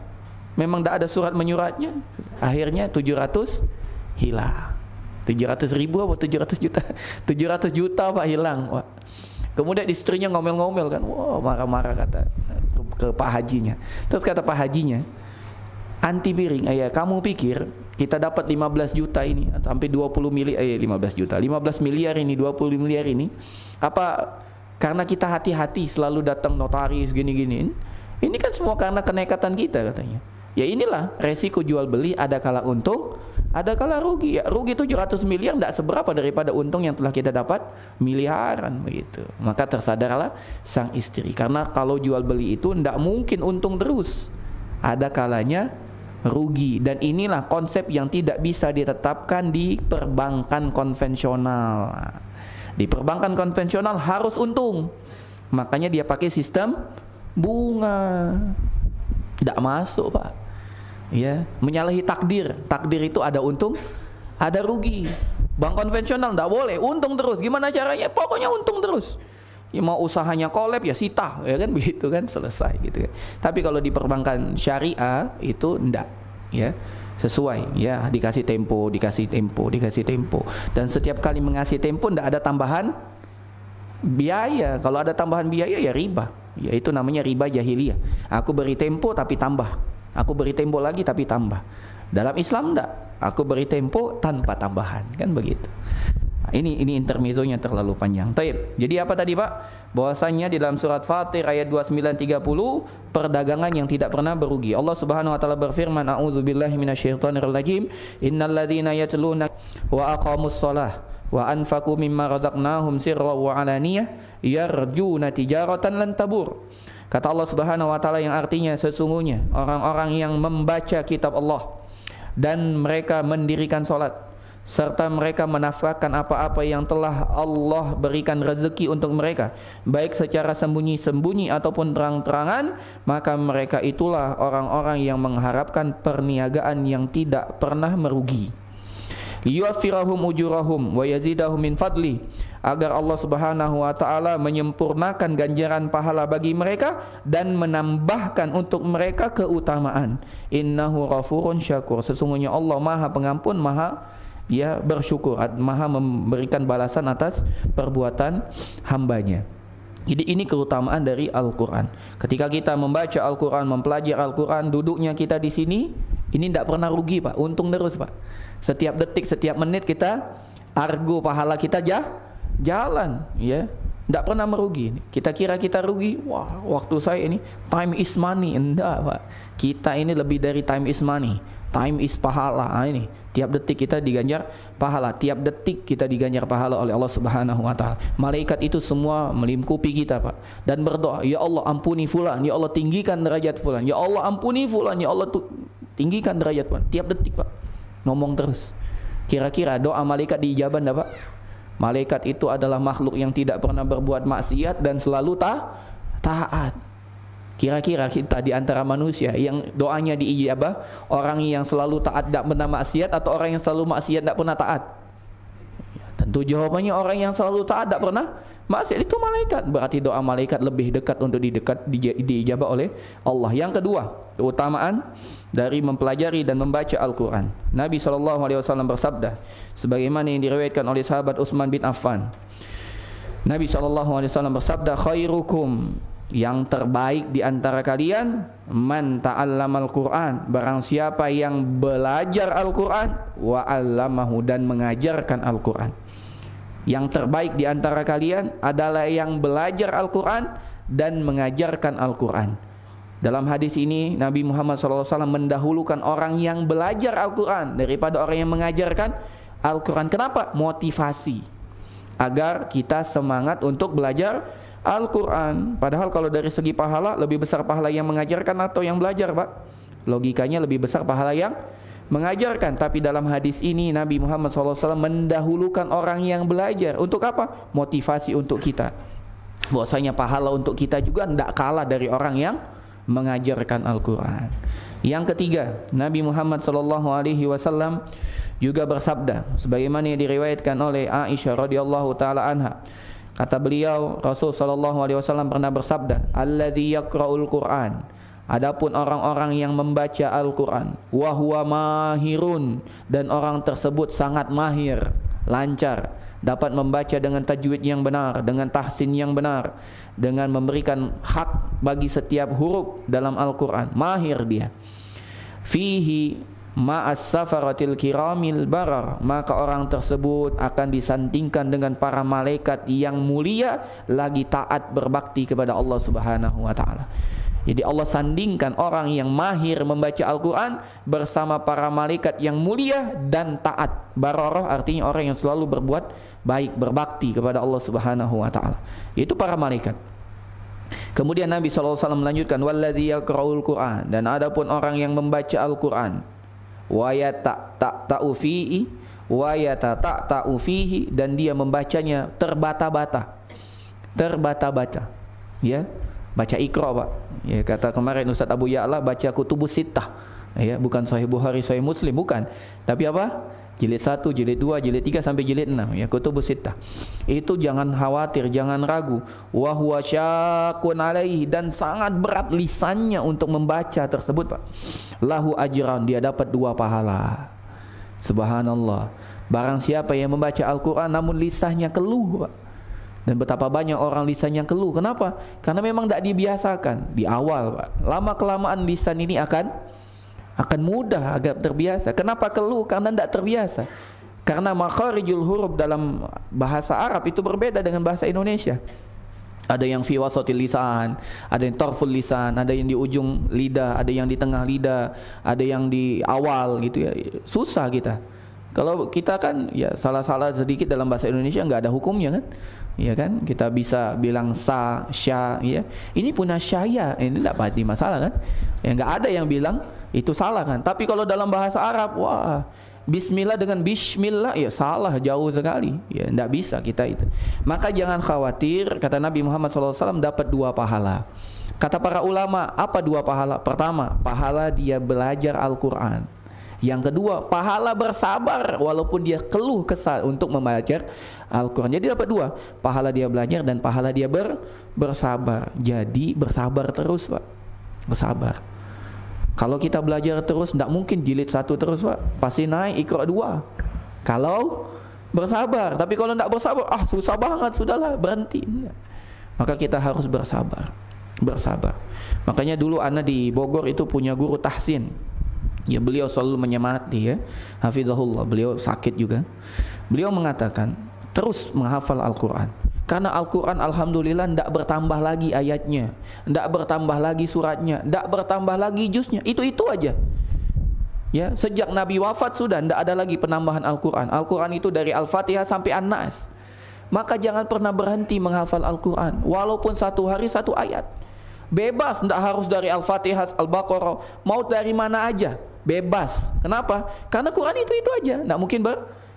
A: Memang tidak ada surat menyuratnya. Akhirnya 700 hilang. 700 ribu apa 700 juta? 700 juta Pak hilang. Wah. Kemudian istrinya ngomel-ngomel kan, wah marah-marah kata ke Pak Hajinya. Terus kata Pak Hajinya, anti piring, ya kamu pikir kita dapat 15 juta ini sampai 20 miliar, 15 juta, 15 miliar ini, 20 miliar ini, apa karena kita hati-hati selalu datang notaris gini-gini? Ini kan semua karena kenekatan kita katanya. Ya inilah resiko jual beli, ada kala untung, ada kala rugi. Ya, rugi 700 miliar tidak seberapa daripada untung yang telah kita dapat miliaran begitu. Maka tersadarlah sang istri, karena kalau jual beli itu tidak mungkin untung terus. Ada kalanya rugi, dan inilah konsep yang tidak bisa ditetapkan di perbankan konvensional. Di perbankan konvensional harus untung, makanya dia pakai sistem bunga. Tidak masuk Pak, ya menyalahi takdir. Takdir itu ada untung, ada rugi. Bank konvensional tidak boleh untung terus. Gimana caranya? Pokoknya untung terus. Ya, mau usahanya kolab ya sita, ya kan begitu kan, selesai gitu kan. Tapi kalau di perbankan syariah itu enggak, ya sesuai, ya dikasih tempo, dikasih tempo, dikasih tempo, dan setiap kali mengasih tempo enggak ada tambahan biaya. Kalau ada tambahan biaya ya riba, ya itu namanya riba jahiliyah. Aku beri tempo tapi tambah, aku beri tempo lagi tapi tambah. Dalam Islam enggak, aku beri tempo tanpa tambahan, kan begitu. Ini intermezzonya terlalu panjang. Taib. Jadi apa tadi Pak? Bahwasanya di dalam surat Fatir ayat 29-30 perdagangan yang tidak pernah berugi. Allah Subhanahu wa taala berfirman, a'udzubillahi minasyaitonir rajim, innalladzina yatluna wa aqamus shalah wa anfaqu mimma razaqnahum sirran wa alaniyah yarjuna tijaratan lan tabur. Kata Allah Subhanahu wa taala yang artinya sesungguhnya orang-orang yang membaca kitab Allah dan mereka mendirikan salat serta mereka menafkahkan apa-apa yang telah Allah berikan rezeki untuk mereka, baik secara sembunyi-sembunyi ataupun terang-terangan, maka mereka itulah orang-orang yang mengharapkan perniagaan yang tidak pernah merugi. Liyuwaffirahum ujurahum wa yazidahum min fadli, agar Allah Subhanahu wa taala menyempurnakan ganjaran pahala bagi mereka dan menambahkan untuk mereka keutamaan. Innahu ghafurun syakur, sesungguhnya Allah Maha Pengampun, Maha dia bersyukur, Maha memberikan balasan atas perbuatan hambanya. Jadi ini keutamaan dari Al-Quran. Ketika kita membaca Al-Quran, mempelajari Al-Quran, duduknya kita di sini, ini tidak pernah rugi Pak, untung terus Pak. Setiap detik, setiap menit kita argo, pahala kita jalan, ya, tidak pernah merugi. Kita kira kita rugi, wah waktu saya ini time is money, enggak Pak. Kita ini lebih dari time is money. Time is pahala. Ini tiap detik kita diganjar pahala, tiap detik kita diganjar pahala oleh Allah Subhanahu wa taala. Malaikat itu semua melingkupi kita Pak, dan berdoa, ya Allah ampuni fulan, ya Allah tinggikan derajat fulan, ya Allah ampuni fulan, ya Allah tinggikan derajat fulan. Tiap detik Pak, ngomong terus. Kira-kira doa malaikat diijabah enggak Pak? Malaikat itu adalah makhluk yang tidak pernah berbuat maksiat dan selalu taat. Kira-kira kita di antara manusia yang doanya diijabah, orang yang selalu taat tidak pernah maksiat, atau orang yang selalu maksiat tidak pernah taat? Tentu jawabannya orang yang selalu taat tidak pernah maksiat, itu malaikat. Berarti doa malaikat lebih dekat untuk diijabah oleh Allah. Yang kedua, keutamaan dari mempelajari dan membaca Al-Quran. Nabi SAW bersabda, sebagaimana yang diriwayatkan oleh sahabat Utsman bin Affan. Nabi SAW bersabda, khairukum, yang terbaik di antara kalian, man ta'allamal Qur'an, barang siapa yang belajar Al-Quran, wa 'allamahu, dan mengajarkan Al-Quran. Yang terbaik di antara kalian adalah yang belajar Al-Quran dan mengajarkan Al-Quran. Dalam hadis ini Nabi Muhammad SAW mendahulukan orang yang belajar Al-Quran daripada orang yang mengajarkan Al-Quran. Kenapa? Motivasi agar kita semangat untuk belajar Al-Quran. Padahal kalau dari segi pahala, lebih besar pahala yang mengajarkan atau yang belajar Pak? Logikanya lebih besar pahala yang mengajarkan. Tapi dalam hadis ini Nabi Muhammad SAW mendahulukan orang yang belajar. Untuk apa? Motivasi untuk kita, bahwasanya pahala untuk kita juga tidak kalah dari orang yang mengajarkan Al-Quran. Yang ketiga, Nabi Muhammad SAW juga bersabda, sebagaimana yang diriwayatkan oleh Aisyah radhiyallahu taala anha. Kata beliau, Rasul SAW pernah bersabda, "Alladzi yaqra'ul Qur'an." Adapun orang-orang yang membaca Al-Quran, wa huwa mahirun, dan orang tersebut sangat mahir, lancar, dapat membaca dengan tajwid yang benar, dengan tahsin yang benar, dengan memberikan hak bagi setiap huruf dalam Al-Quran, mahir dia. Fihi ma'as safaratil kiramil barar, maka orang tersebut akan disandingkan dengan para malaikat yang mulia lagi taat berbakti kepada Allah Subhanahu wa taala. Jadi Allah sandingkan orang yang mahir membaca Al-Quran bersama para malaikat yang mulia dan taat. Bararah artinya orang yang selalu berbuat baik, berbakti kepada Allah Subhanahu wa taala. Itu para malaikat. Kemudian Nabi SAW melanjutkan, "Walladzi yaqra'ul Qur'an," dan adapun orang yang membaca Al-Quran, wa yata'ta'u fihi wa yatata'ta'u fihi, dan dia membacanya terbata-bata. Terbata-bata. Ya, baca Iqra, Pak. Ya, kata kemarin Ustaz Abu Ya'la baca Kutubus Sittah. Ya, bukan Sahih Bukhari, Sahih Muslim, bukan. Tapi apa? Jilid 1, jilid 2, jilid 3 sampai jilid 6, ya, Kutubus Sittah. Itu jangan khawatir, jangan ragu. Wa huwa syaqqun alaihi, dan sangat berat lisannya untuk membaca tersebut, Pak. Lahu ajran, dia dapat 2 pahala. Subhanallah. Barang siapa yang membaca Al-Quran namun lisannya keluh, Pak. Dan betapa banyak orang lisan yang keluh. Kenapa? Karena memang tidak dibiasakan di awal, Pak. Lama kelamaan lisan ini akan mudah, agak terbiasa. Kenapa keluh? Karena tidak terbiasa. Karena makharijul huruf dalam bahasa Arab itu berbeda dengan bahasa Indonesia. Ada yang fi wasatil lisan, ada yang tarful lisan, ada yang di ujung lidah, ada yang di tengah lidah, ada yang di awal gitu ya. Susah kita. Kalau kita kan ya salah-salah sedikit dalam bahasa Indonesia nggak ada hukumnya kan. Ya kan, kita bisa bilang sa, sya, ya. Ini punya syaya, ini tidak pasti masalah kan. Ya nggak ada yang bilang itu salah kan. Tapi kalau dalam bahasa Arab, wah, bismillah dengan bismillah, ya salah jauh sekali. Ya tidak bisa kita itu. Maka jangan khawatir, kata Nabi Muhammad SAW dapat 2 pahala. Kata para ulama, apa 2 pahala? Pertama, pahala dia belajar Al-Quran. Yang kedua, pahala bersabar walaupun dia keluh kesal untuk membaca Al-Quran. Jadi dapat 2, pahala dia belajar dan pahala dia bersabar. Jadi bersabar terus, Pak. Bersabar. Kalau kita belajar terus, tidak mungkin jilid 1 terus, Pak. Pasti naik Iqra 2. Kalau bersabar. Tapi kalau tidak bersabar, susah banget, sudahlah, berhenti. Maka kita harus bersabar. Bersabar. Makanya dulu anak di Bogor itu punya guru tahsin. Ya, beliau selalu menyemangati, ya, hafizahullah. Beliau sakit juga. Beliau mengatakan terus menghafal Al-Quran, karena Al-Quran alhamdulillah tidak bertambah lagi ayatnya, tidak bertambah lagi suratnya, tidak bertambah lagi juznya. Itu aja. Ya, sejak Nabi wafat sudah tidak ada lagi penambahan Al-Quran. Al-Quran itu dari Al-Fatihah sampai An-Nas. Maka jangan pernah berhenti menghafal Al-Quran, walaupun 1 hari 1 ayat. Bebas, tidak harus dari Al-Fatihah, Al-Baqarah, mau dari mana aja. Bebas. Kenapa? Karena Quran itu aja, tidak mungkin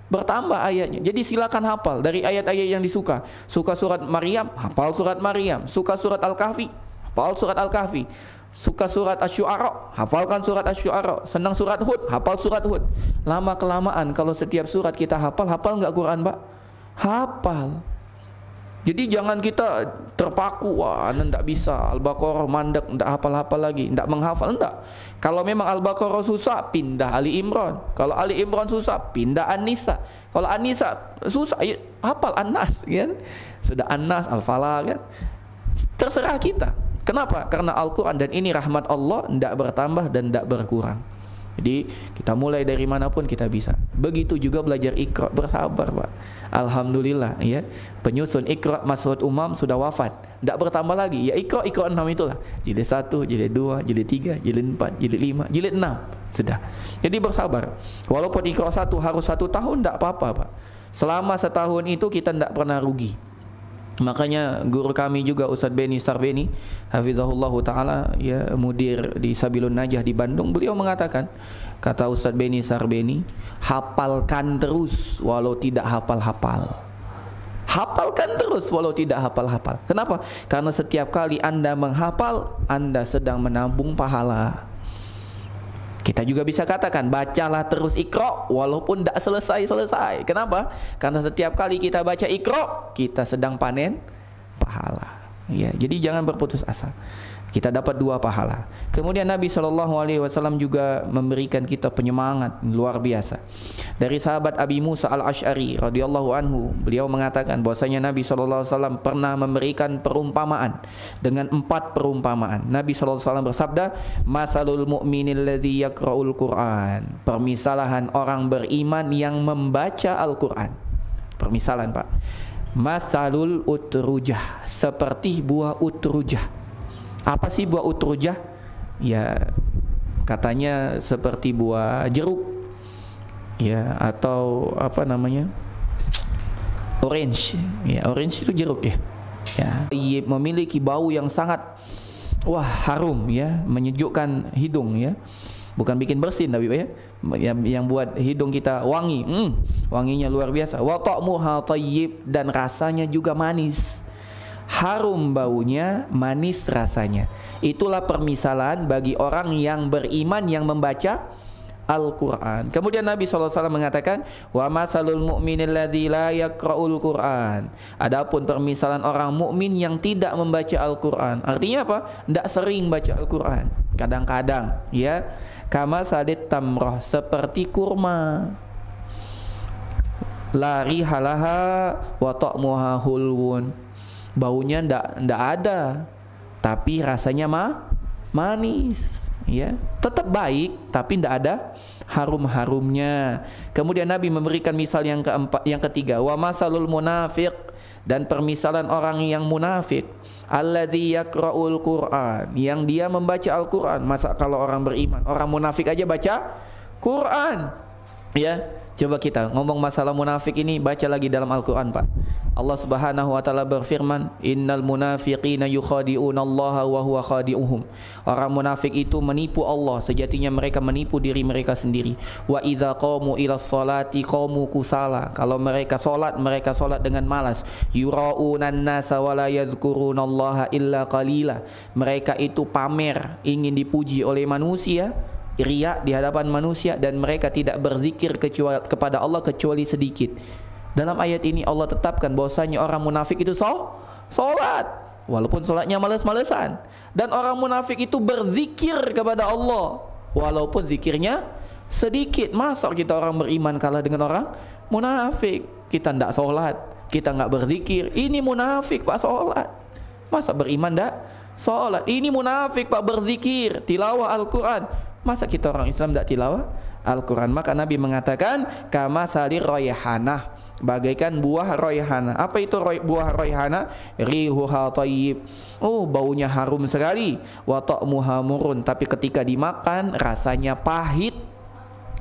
A: bertambah ayatnya. Jadi silakan hafal dari ayat-ayat yang disuka. Suka surat Maryam, hafal surat Maryam. Suka surat Al-Kahfi, hafal surat Al-Kahfi. Suka surat Asy-Syu'ara, hafalkan surat Asy-Syu'ara. Senang surat Hud, hafal surat Hud. Lama kelamaan kalau setiap surat kita hafal nggak Quran, Pak? Hafal. Jadi jangan kita terpaku, wah anda tidak bisa Al-Baqarah mandek, tidak hafal-hafal lagi, tidak menghafal, tidak. Kalau memang Al-Baqarah susah, pindah Ali Imran. Kalau Ali Imran susah, pindah An-Nisa. Kalau An-Nisa susah, ya, hafal An-Nas, kan? Sudah An-Nas, Al-Falah, kan? Terserah kita. Kenapa? Karena Al-Quran dan ini rahmat Allah, tidak bertambah dan tidak berkurang. Jadi kita mulai dari manapun kita bisa. Begitu juga belajar Iqra, bersabar, Pak. Alhamdulillah, ya. Penyusun Iqra Mas'ud Umam sudah wafat, tidak bertambah lagi. Ya Iqra 6 itulah. Jilid 1, jilid 2, jilid 3, jilid 4, jilid 5, jilid 6. Sudah. Jadi bersabar. Walaupun Iqra 1 harus 1 tahun, tidak apa-apa, Pak. Selama setahun itu kita tidak pernah rugi. Makanya guru kami juga Ustaz Beni Sarbeni hafizahullah taala, ya, mudir di Sabilun Najah di Bandung, beliau mengatakan, kata Ustaz Beni Sarbeni, hafalkan terus walau tidak hafal-hafal. Hafalkan terus walau tidak hafal-hafal. Kenapa? Karena setiap kali Anda menghafal, Anda sedang menabung pahala. Kita juga bisa katakan, bacalah terus Iqra walaupun tidak selesai-selesai. Kenapa? Karena setiap kali kita baca Iqra, kita sedang panen pahala. Ya, jadi jangan berputus asa. Kita dapat 2 pahala. Kemudian Nabi SAW juga memberikan kita penyemangat luar biasa. Dari sahabat Abi Musa al-Ash'ari radhiyallahu anhu, beliau mengatakan bahwasanya Nabi SAW pernah memberikan perumpamaan dengan 4 perumpamaan. Nabi SAW bersabda, "Masalul mu'minil ladzi yaqra'ul Qur'an." Permisalan orang beriman yang membaca Al-Qur'an. Permisalan, Pak. Masalul utrujah, seperti buah utrujah. Apa sih buah utrujah? Ya, katanya seperti buah jeruk, ya, atau apa namanya, orange. Ya, orange itu jeruk ya. Ya, memiliki bau yang sangat harum ya, menyejukkan hidung ya. Bukan bikin bersin tapi ya, yang buat hidung kita wangi. Wanginya luar biasa. Wa ta'muha thayyib, dan rasanya juga manis. Harum baunya, manis rasanya. Itulah permisalan bagi orang yang beriman yang membaca Al-Quran. Kemudian Nabi SAW mengatakan, wa masalul mu'minil ladzi la yaqra'ul Quran. Adapun permisalan orang mukmin yang tidak membaca Al-Quran. Artinya apa? Tidak sering baca Al-Quran. Kadang-kadang ya, kama sadit tamroh, seperti kurma. La rihalaha wa ta'muha hulwun. Baunya ndak ada, tapi rasanya manis, ya, tetap baik, tapi ndak ada harum-harumnya. Kemudian Nabi memberikan misal yang ketiga, wa masalul munafiq, dan permisalan orang yang munafik, alladzi yaqra'ul Qur'an, yang dia membaca Al-Qur'an. Masa kalau orang beriman, orang munafik aja baca Qur'an, ya. Coba kita ngomong masalah munafik ini, baca lagi dalam Al-Quran, Pak. Allah Subhanahu wa taala berfirman, innal munafiqina yukhadi'una Allah wa huwa khadi'uhum. Orang munafik itu menipu Allah, sejatinya mereka menipu diri mereka sendiri. Wa idza qamu ilas salati qamu kusala. Kalau mereka salat dengan malas. Yura'unan nasa wa la yadhkurunallaha illa qalila. Mereka itu pamer, ingin dipuji oleh manusia, riya di hadapan manusia, dan mereka tidak berzikir kepada Allah kecuali sedikit. Dalam ayat ini Allah tetapkan bahwasanya orang munafik itu salat, walaupun salatnya malas-malesan, dan orang munafik itu berzikir kepada Allah walaupun zikirnya sedikit. Masa kita orang beriman kalah dengan orang munafik? Kita tidak salat, kita nggak berzikir, ini munafik Pak salat. Masa beriman tidak salat? Ini munafik Pak berzikir, tilawah Al-Quran. Masa kita orang Islam tidak tilawah Al-Quran? Maka Nabi mengatakan, kama salir royhanah, bagaikan buah royhana. Apa itu buah royhana? Rihuha thayyib. Oh, baunya harum sekali. Wa ta'muha murun, tapi ketika dimakan rasanya pahit.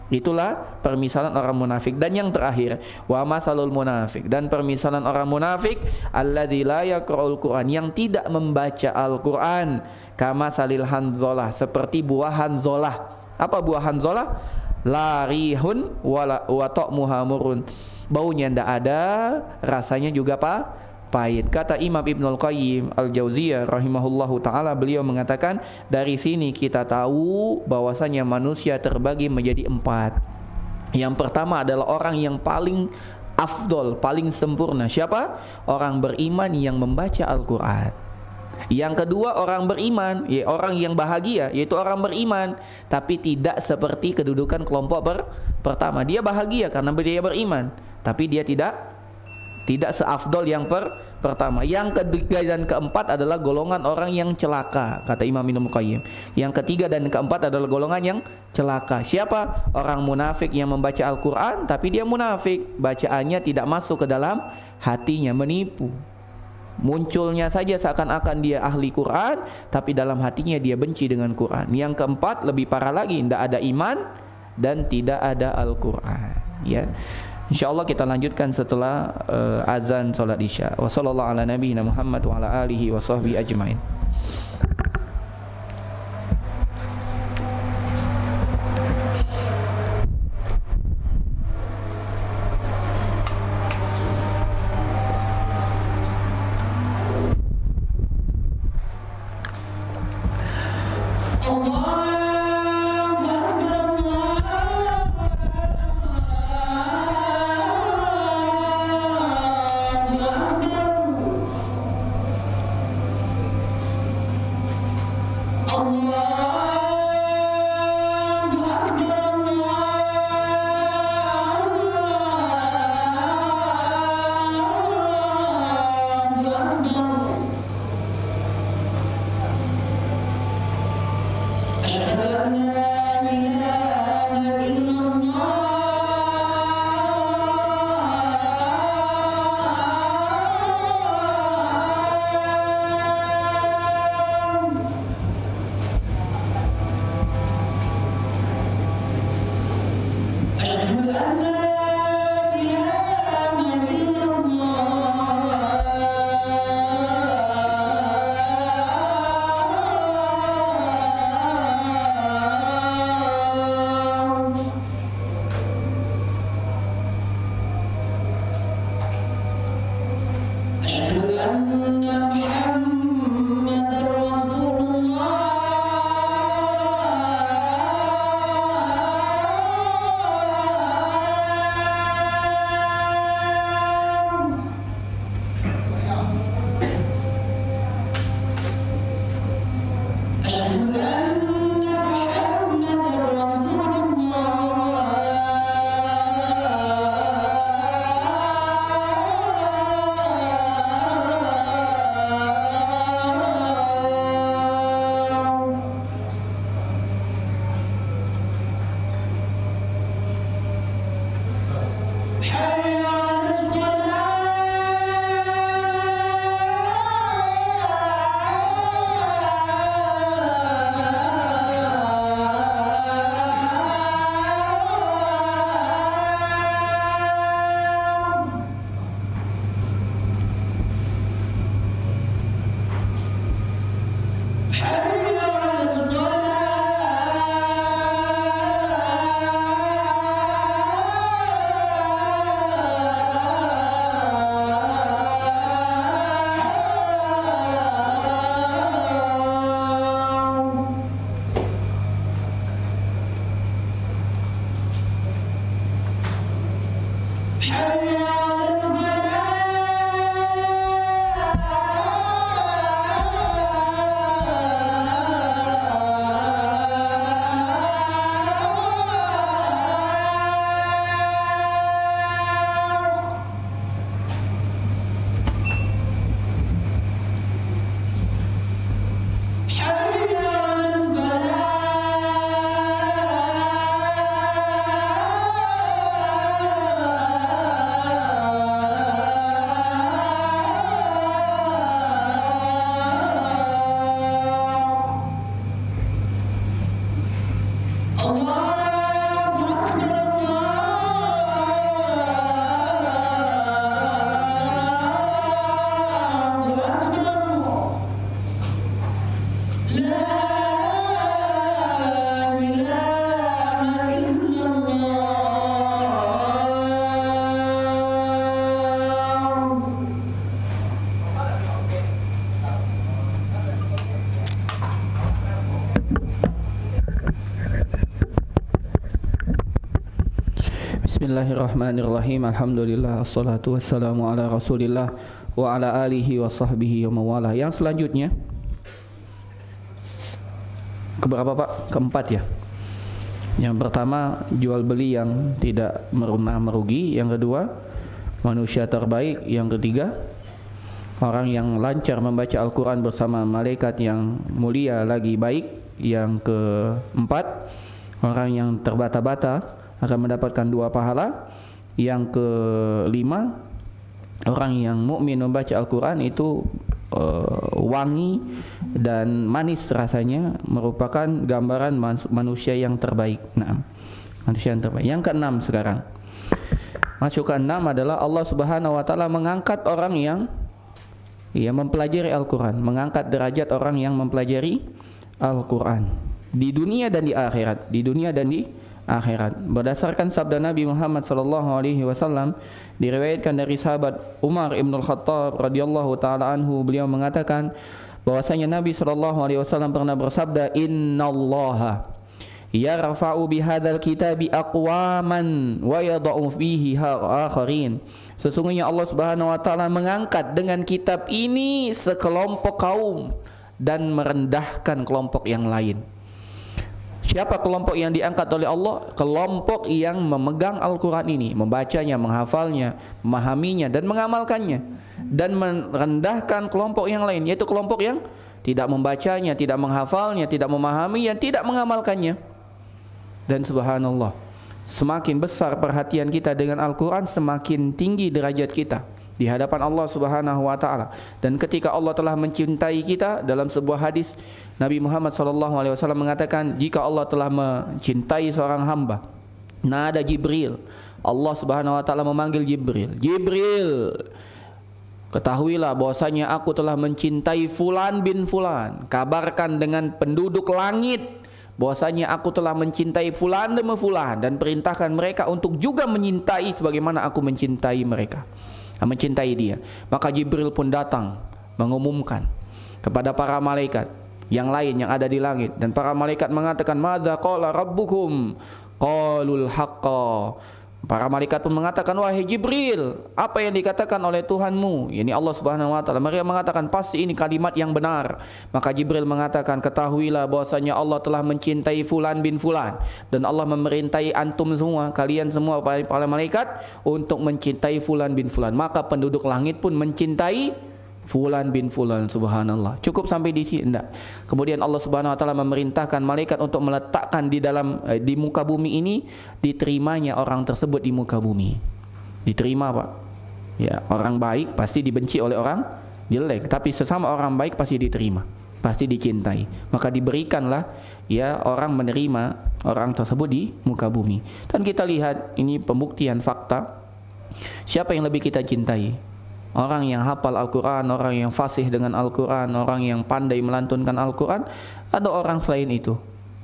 A: Itulah permisalan orang munafik. Dan yang terakhir, wa masalul munafik, dan permisalan orang munafik alladzi la yaqra'ul Qur'an, yang tidak membaca Al-Qur'an, kama salil hanzalah, seperti buah hanzalah. Apa buah hanzalah? La rihun wa ta'muha murun. Baunya ndak ada, rasanya juga pahit. Kata Imam Ibnul Qayyim Al-Jauziyah rahimahullahu taala, beliau mengatakan, dari sini kita tahu bahwasanya manusia terbagi menjadi 4. Yang pertama adalah orang yang paling afdol, paling sempurna. Siapa? Orang beriman yang membaca Al-Quran. Yang kedua orang beriman, ya, orang yang bahagia, yaitu orang beriman, tapi tidak seperti kedudukan kelompok pertama. Dia bahagia karena dia beriman, tapi dia tidak seafdol yang pertama. Yang ketiga dan keempat adalah golongan orang yang celaka, kata Imam Ibnu Qayyim. Yang ketiga dan keempat adalah golongan yang celaka. Siapa? Orang munafik yang membaca Al-Quran, tapi dia munafik, bacaannya tidak masuk ke dalam hatinya, menipu. Munculnya saja seakan-akan dia ahli Quran, tapi dalam hatinya dia benci dengan Quran. Yang keempat lebih parah lagi, tidak ada iman dan tidak ada Al-Quran, ya. InsyaAllah kita lanjutkan setelah azan salat isya. Wa sallallahu ala nabiyina Muhammad wa ala alihi wa sahbihi ajmain. Bismillahirrahmanirrahim. Alhamdulillah, assalatu wassalamu ala rasulillah wa ala alihi wa sahbihi wa mawalah. Yang selanjutnya keberapa Pak? Keempat ya. Yang pertama, jual beli yang tidak merugi. Yang kedua, manusia terbaik. Yang ketiga, orang yang lancar membaca Al-Quran bersama malaikat yang mulia lagi baik. Yang keempat, orang yang terbata-bata akan mendapatkan 2 pahala. Yang kelima, orang yang mukmin membaca Al-Quran itu wangi dan manis rasanya, merupakan gambaran manusia yang terbaik. Nah, manusia yang terbaik. Yang keenam sekarang, masuk ke 6 adalah Allah Subhanahu wa taala mengangkat orang yang mempelajari Al-Quran, mengangkat derajat orang yang mempelajari Al-Quran di dunia dan di akhirat, di dunia dan di akhirat. Berdasarkan sabda Nabi Muhammad sallallahu alaihi wasallam, diriwayatkan dari sahabat Umar Ibn Al-Khattab radhiyallahu taala anhu, beliau mengatakan, bahwasanya Nabi SAW pernah bersabda, innallaha yarfa'u bihadzal kitabi aqwaman wa yada'u fihi akharin. Sesungguhnya Allah Subhanahu wa taala mengangkat dengan kitab ini sekelompok kaum dan merendahkan kelompok yang lain. Siapa kelompok yang diangkat oleh Allah? Kelompok yang memegang Al-Quran ini, membacanya, menghafalnya, memahaminya dan mengamalkannya, dan merendahkan kelompok yang lain, yaitu kelompok yang tidak membacanya, tidak menghafalnya, tidak memahaminya, tidak mengamalkannya. Dan subhanallah, semakin besar perhatian kita dengan Al-Quran, semakin tinggi derajat kita di hadapan Allah Subhanahu wa taala. Dan ketika Allah telah mencintai kita, dalam sebuah hadis Nabi Muhammad SAW mengatakan, jika Allah telah mencintai seorang hamba, nada Jibril, Allah Subhanahu wa taala memanggil Jibril, Jibril, ketahuilah bahwasanya aku telah mencintai fulan bin fulan, kabarkan dengan penduduk langit bahwasanya aku telah mencintai fulan demi fulan, dan perintahkan mereka untuk juga menyintai sebagaimana aku mencintai mereka, mencintai dia. Maka Jibril pun datang mengumumkan kepada para malaikat yang lain yang ada di langit, dan para malaikat mengatakan, madza qala rabbukum? Qalul haqqa. Para malaikat pun mengatakan, wahai Jibril, apa yang dikatakan oleh Tuhanmu, yakni Allah Subhanahu wa taala. Mereka mengatakan, pasti ini kalimat yang benar. Maka Jibril mengatakan, ketahuilah bahwasanya Allah telah mencintai fulan bin fulan, dan Allah memerintai antum semua, kalian semua para malaikat, untuk mencintai fulan bin fulan. Maka penduduk langit pun mencintai fulan bin fulan. Subhanallah. Cukup sampai di sini? Enggak. Kemudian Allah Subhanahu wa taala memerintahkan malaikat untuk meletakkan di muka bumi ini, diterimanya orang tersebut di muka bumi. Diterima, Pak. Ya, orang baik pasti dibenci oleh orang jelek, tapi sesama orang baik pasti diterima, pasti dicintai. Maka diberikanlah ya orang menerima orang tersebut di muka bumi. Dan kita lihat ini pembuktian fakta, siapa yang lebih kita cintai? Orang yang hafal Al-Quran, orang yang fasih dengan Al-Quran, orang yang pandai melantunkan Al-Quran, ada orang selain itu.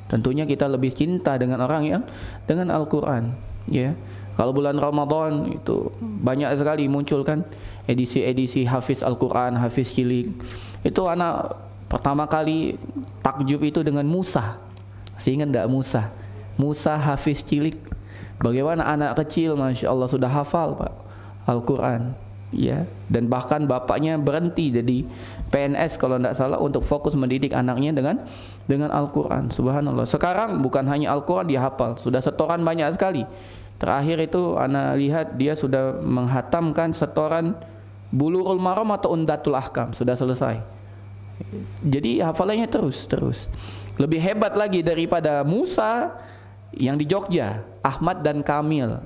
A: Tentunya kita lebih cinta dengan orang yang dengan Al-Quran. Ya, kalau bulan Ramadan itu banyak sekali muncul kan edisi-edisi Hafiz Al-Quran, Hafiz cilik. Itu anak pertama kali takjub itu dengan Musa. Seingat enggak Musa? Musa Hafiz cilik. Bagaimana anak kecil, Masya Allah, sudah hafal, Pak, Al-Quran. Ya, dan bahkan bapaknya berhenti jadi PNS kalau tidak salah untuk fokus mendidik anaknya dengan Al-Quran. Subhanallah. Sekarang bukan hanya Al-Quran dia hafal, sudah setoran banyak sekali. Terakhir itu anak lihat dia sudah menghatamkan setoran Bulughul Maram atau Umdatul Ahkam, sudah selesai. Jadi hafalannya terus. Lebih hebat lagi daripada Musa yang di Jogja, Ahmad dan Kamil.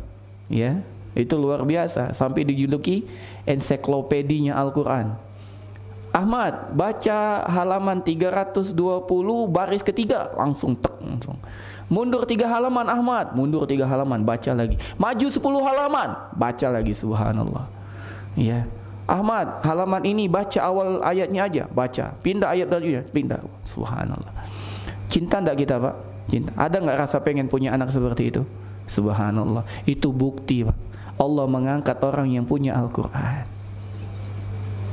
A: Ya, itu luar biasa, sampai dijuluki ensiklopedinya Al-Quran. Ahmad baca halaman 320 baris ketiga, langsung. Mundur 3 halaman Ahmad, mundur 3 halaman, baca lagi. Maju 10 halaman, baca lagi. Subhanallah. Ya, Ahmad halaman ini baca awal ayatnya aja, baca. Pindah ayat tadi, pindah. Subhanallah. Cinta enggak kita, Pak? Cinta. Ada enggak rasa pengen punya anak seperti itu? Subhanallah. Itu bukti, Pak, Allah mengangkat orang yang punya Al-Quran.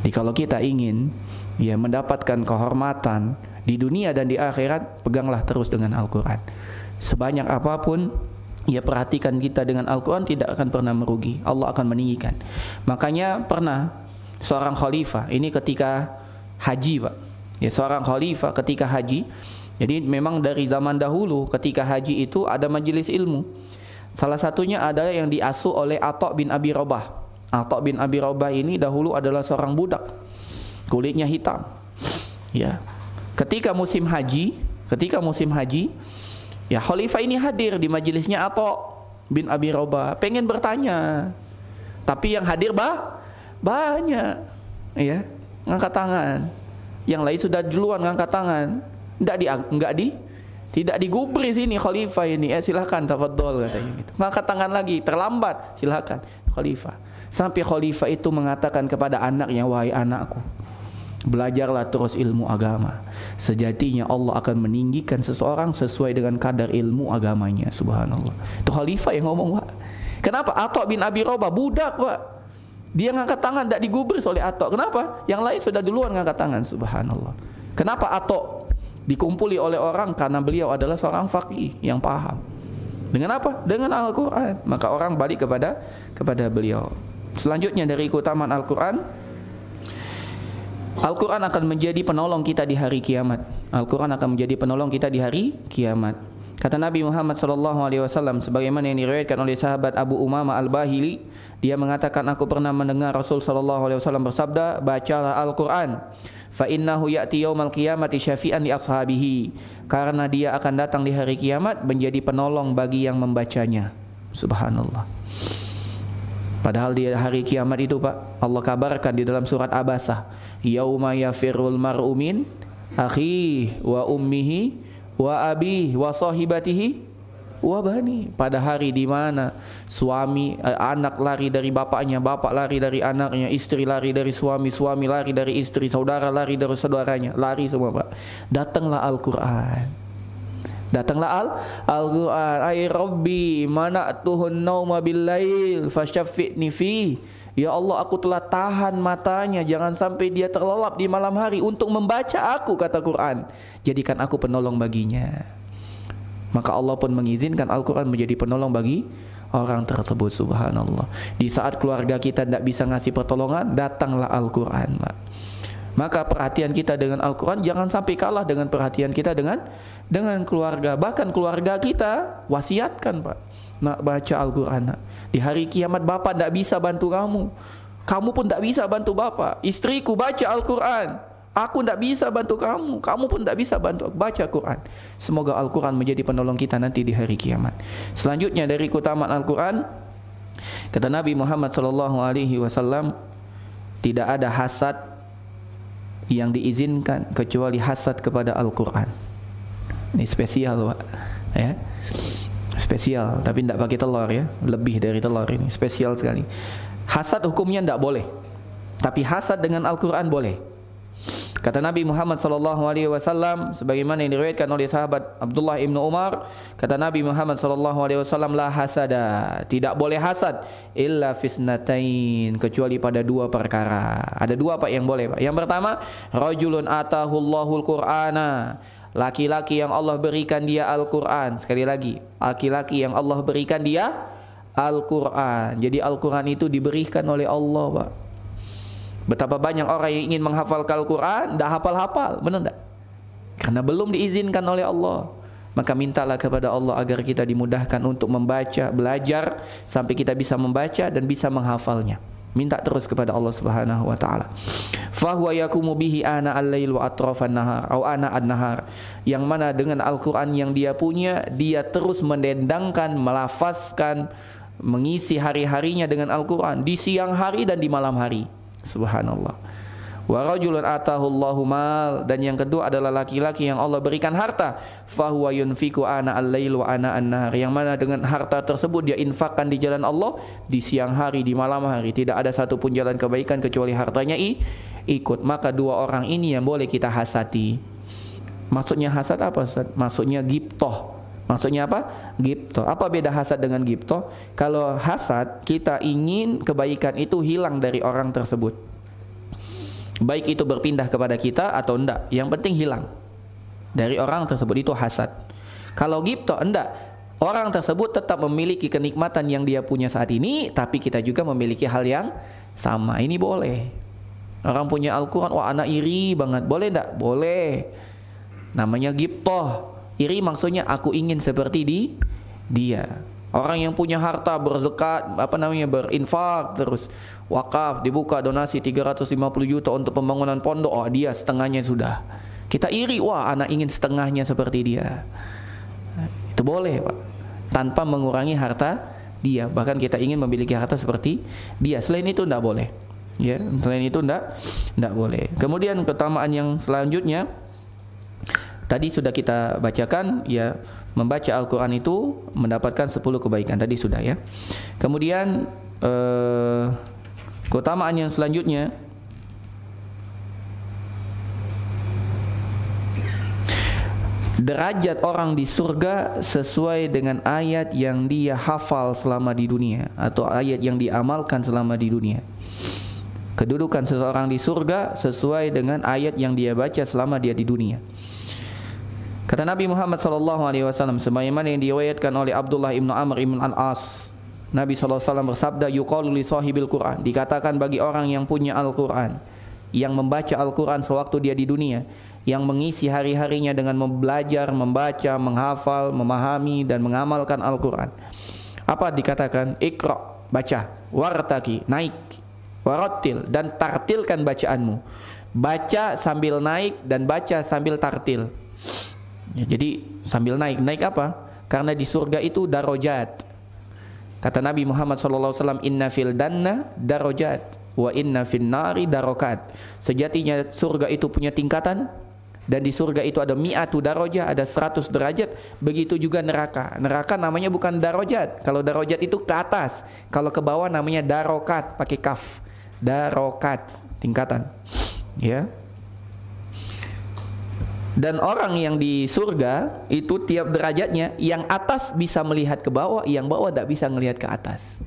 A: Jadi kalau kita ingin ya mendapatkan kehormatan di dunia dan di akhirat, peganglah terus dengan Al-Quran. Sebanyak apapun ya perhatikan kita dengan Al-Quran, tidak akan pernah merugi. Allah akan meninggikan. Makanya pernah seorang khalifah, ini ketika haji, Pak. Ya, seorang khalifah ketika haji. Jadi memang dari zaman dahulu ketika haji itu ada majelis ilmu. Salah satunya adalah yang diasuh oleh Atha bin Abi Rabah. Atha bin Abi Rabah ini dahulu adalah seorang budak, kulitnya hitam. Ya, ketika musim haji, ya khalifah ini hadir di majelisnya Atha bin Abi Rabah, pengen bertanya, tapi yang hadir banyak, ya, ngangkat tangan. Yang lain sudah duluan ngangkat tangan, tidak digubris ini khalifah ini. Silakan tafadhol katanya gitu. Ngangkat tangan lagi, terlambat, silakan khalifah. Sampai khalifah itu mengatakan kepada anaknya, wahai anakku, belajarlah terus ilmu agama. Sejatinya Allah akan meninggikan seseorang sesuai dengan kadar ilmu agamanya. Subhanallah. Itu khalifah yang ngomong, Pak. Kenapa? Atha bin Abi Rabah budak, Pak. Dia ngangkat tangan, tidak digubris oleh Atha. Kenapa? Yang lain sudah duluan ngangkat tangan. Subhanallah. Kenapa Atok dikumpuli oleh orang? Karena beliau adalah seorang faqih yang paham. Dengan apa? Dengan Al-Quran. Maka orang balik kepada beliau. Selanjutnya dari keutamaan Al-Quran, Al-Quran akan menjadi penolong kita di hari kiamat. Al-Quran akan menjadi penolong kita di hari kiamat. Kata Nabi Muhammad SAW, sebagaimana yang diriwayatkan oleh sahabat Abu Umamah Al-Bahili, dia mengatakan, aku pernah mendengar Rasul SAW bersabda, bacalah Al-Quran, fa innahu ya'ti yaumal qiyamati syafi'an li ashabihi, karena dia akan datang di hari kiamat menjadi penolong bagi yang membacanya. Subhanallah. Padahal di hari kiamat itu, Pak, Allah kabarkan di dalam surat Abasah, yauma yafirrul mar'u min akhihi wa ummihi wa abihi wa sahibatihi wa bani. Pada hari di mana suami anak lari dari bapaknya, bapak lari dari anaknya, istri lari dari suami, suami lari dari istri, saudara lari dari saudaranya, lari semua, Pak. Datanglah Al-Quran. Datanglah Al-Quran. Ay Rabbi mana'tuhun nauma bil-lail fasyaffi'ni fi. Ya Allah, aku telah tahan matanya, jangan sampai dia terlelap di malam hari untuk membaca aku, kata Quran. Jadikan aku penolong baginya. Maka Allah pun mengizinkan Al-Quran menjadi penolong bagi orang tersebut. Subhanallah. Di saat keluarga kita tidak bisa ngasih pertolongan, datanglah Al-Quran. Maka perhatian kita dengan Al-Quran jangan sampai kalah dengan perhatian kita dengan keluarga. Bahkan keluarga kita wasiatkan, Pak, nak baca Al-Quran. Di hari kiamat bapak tidak bisa bantu kamu, kamu pun tidak bisa bantu bapak. Istriku baca Al-Quran, aku tidak bisa bantu kamu, kamu pun tidak bisa bantu aku. Baca Quran. Semoga Al-Quran menjadi penolong kita nanti di hari kiamat. Selanjutnya dari keutamaan Al-Quran, kata Nabi Muhammad SAW, tidak ada hasad yang diizinkan kecuali hasad kepada Al-Quran. Ini spesial, Pak, ya. Spesial, tapi tidak pakai telur, ya. Lebih dari telur ini, spesial sekali. Hasad hukumnya tidak boleh, tapi hasad dengan Al-Quran boleh. Kata Nabi Muhammad SAW, sebagaimana yang diriwayatkan oleh sahabat Abdullah ibnu Umar, kata Nabi Muhammad SAW, la hasada, tidak boleh hasad, illa fisnatain, kecuali pada dua perkara. Ada dua, Pak, yang boleh, Pak. Yang pertama, rajulun atahullahul qur'ana, laki-laki yang Allah berikan dia Al-Quran. Sekali lagi, laki-laki yang Allah berikan dia Al-Quran. Jadi Al-Quran itu diberikan oleh Allah, Pak. Betapa banyak orang yang ingin menghafalkan Al-Quran, tidak hafal-hafal, benar tidak? Karena belum diizinkan oleh Allah. Maka mintalah kepada Allah agar kita dimudahkan untuk membaca, belajar, sampai kita bisa membaca dan bisa menghafalnya. Minta terus kepada Allah Subhanahu wa taala. Fa huwa yakumu bihi ana al-lail wa atrafan nahar atau ana an-nahar. Yang mana dengan Al-Qur'an yang dia punya, dia terus mendendangkan, melafazkan, mengisi hari-harinya dengan Al-Qur'an di siang hari dan di malam hari. Subhanallah. Wa rajulun atahullahu mal, dan yang kedua adalah laki-laki yang Allah berikan harta, fa huwa yunfiqu ana al-lail wa ana an-nahar, yang mana dengan harta tersebut dia infakkan di jalan Allah di siang hari, di malam hari. Tidak ada satupun jalan kebaikan kecuali hartanya ikut. Maka dua orang ini yang boleh kita hasati. Maksudnya hasad apa, Ustaz? Maksudnya ghibthah. Maksudnya apa? Ghibthah. Apa beda hasad dengan ghibthah? Kalau hasad, kita ingin kebaikan itu hilang dari orang tersebut, baik itu berpindah kepada kita atau enggak, yang penting hilang dari orang tersebut, itu hasad. Kalau ghibthah, enggak, orang tersebut tetap memiliki kenikmatan yang dia punya saat ini, tapi kita juga memiliki hal yang sama. Ini boleh. Orang punya Al-Quran, wah anak iri banget, boleh enggak? Boleh. Namanya ghibthah. Iri maksudnya aku ingin seperti dia. Orang yang punya harta, berzakat, berinfak, terus wakaf, dibuka donasi 350 juta untuk pembangunan pondok, oh dia setengahnya sudah. Kita iri, wah anak ingin setengahnya seperti dia. Itu boleh, Pak, tanpa mengurangi harta dia. Bahkan kita ingin memiliki harta seperti dia. Selain itu tidak boleh. Ya, selain itu tidak boleh. Kemudian keutamaan yang selanjutnya tadi sudah kita bacakan, ya, membaca Al-Quran itu mendapatkan 10 kebaikan. Tadi sudah, ya. Kemudian keutamaan yang selanjutnya, derajat orang di surga sesuai dengan ayat yang dia hafal selama di dunia, atau ayat yang diamalkan selama di dunia. Kedudukan seseorang di surga sesuai dengan ayat yang dia baca selama dia di dunia. Kata Nabi Muhammad SAW, sebagaimana yang diriwayatkan oleh Abdullah ibn Amr ibn al-As, Nabi SAW bersabda, yuqalu li sahibil Quran, dikatakan bagi orang yang punya Al-Quran, yang membaca Al-Quran sewaktu dia di dunia, yang mengisi hari-harinya dengan belajar, membaca, menghafal, memahami dan mengamalkan Al-Quran. Apa dikatakan? Iqra, baca, wartaki, naik, warattil, dan tartilkan bacaanmu. Baca sambil naik dan baca sambil tartil. Ya, jadi sambil naik. Naik apa? Karena di surga itu darajat. Kata Nabi Muhammad SAW, inna fil danna darajat wa inna fin nari darokat. Sejatinya surga itu punya tingkatan, dan di surga itu ada mi'atu darajah, ada 100 derajat. Begitu juga neraka. Neraka namanya bukan darajat. Kalau darajat itu ke atas, kalau ke bawah namanya darokat, pakai kaf. Darokat, tingkatan. Ya. Dan orang yang di surga itu tiap derajatnya, yang atas bisa melihat ke bawah, yang bawah tidak bisa melihat ke atas.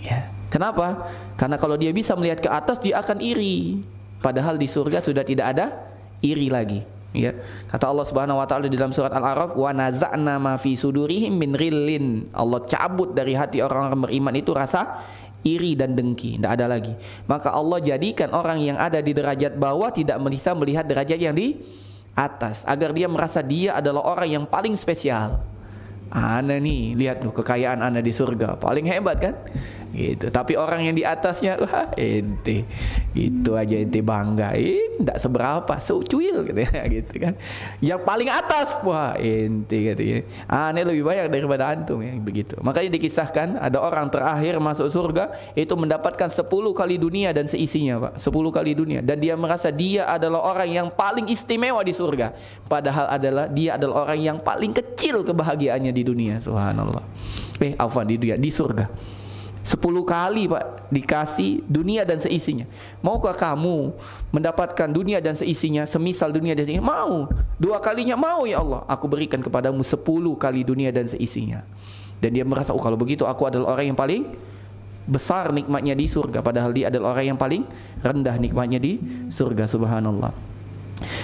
A: Ya. Kenapa? Karena kalau dia bisa melihat ke atas, dia akan iri. Padahal di surga sudah tidak ada iri lagi. Ya. Kata Allah Subhanahu wa taala di dalam surat Al-A'raf, wa naza'na ma fi sudurihim min ghillin. Allah cabut dari hati orang-orang beriman itu rasa iri dan dengki, tidak ada lagi. Maka Allah jadikan orang yang ada di derajat bawah tidak bisa melihat derajat yang di atas, agar dia merasa dia adalah orang yang paling spesial. Ana nih, lihat tuh kekayaan ana di surga, paling hebat kan? Gitu. Tapi orang yang di atasnya, wah ente, itu aja ente bangga, tidak seberapa, secuil gitu kan. Yang paling atas, wah ente katanya, aneh lebih banyak daripada antum, ya begitu. Makanya dikisahkan ada orang terakhir masuk surga itu mendapatkan 10 kali dunia dan seisinya, Pak. 10 kali dunia, dan dia merasa dia adalah orang yang paling istimewa di surga. Padahal dia adalah orang yang paling kecil kebahagiaannya di dunia. Subhanallah. Di surga 10 kali, Pak, dikasih dunia dan seisinya. Maukah kamu mendapatkan dunia dan seisinya, semisal dunia dan seisinya? Mau. 2 kalinya mau, ya Allah, aku berikan kepadamu 10 kali dunia dan seisinya. Dan dia merasa, oh kalau begitu aku adalah orang yang paling besar nikmatnya di surga. Padahal dia adalah orang yang paling rendah nikmatnya di surga. Subhanallah.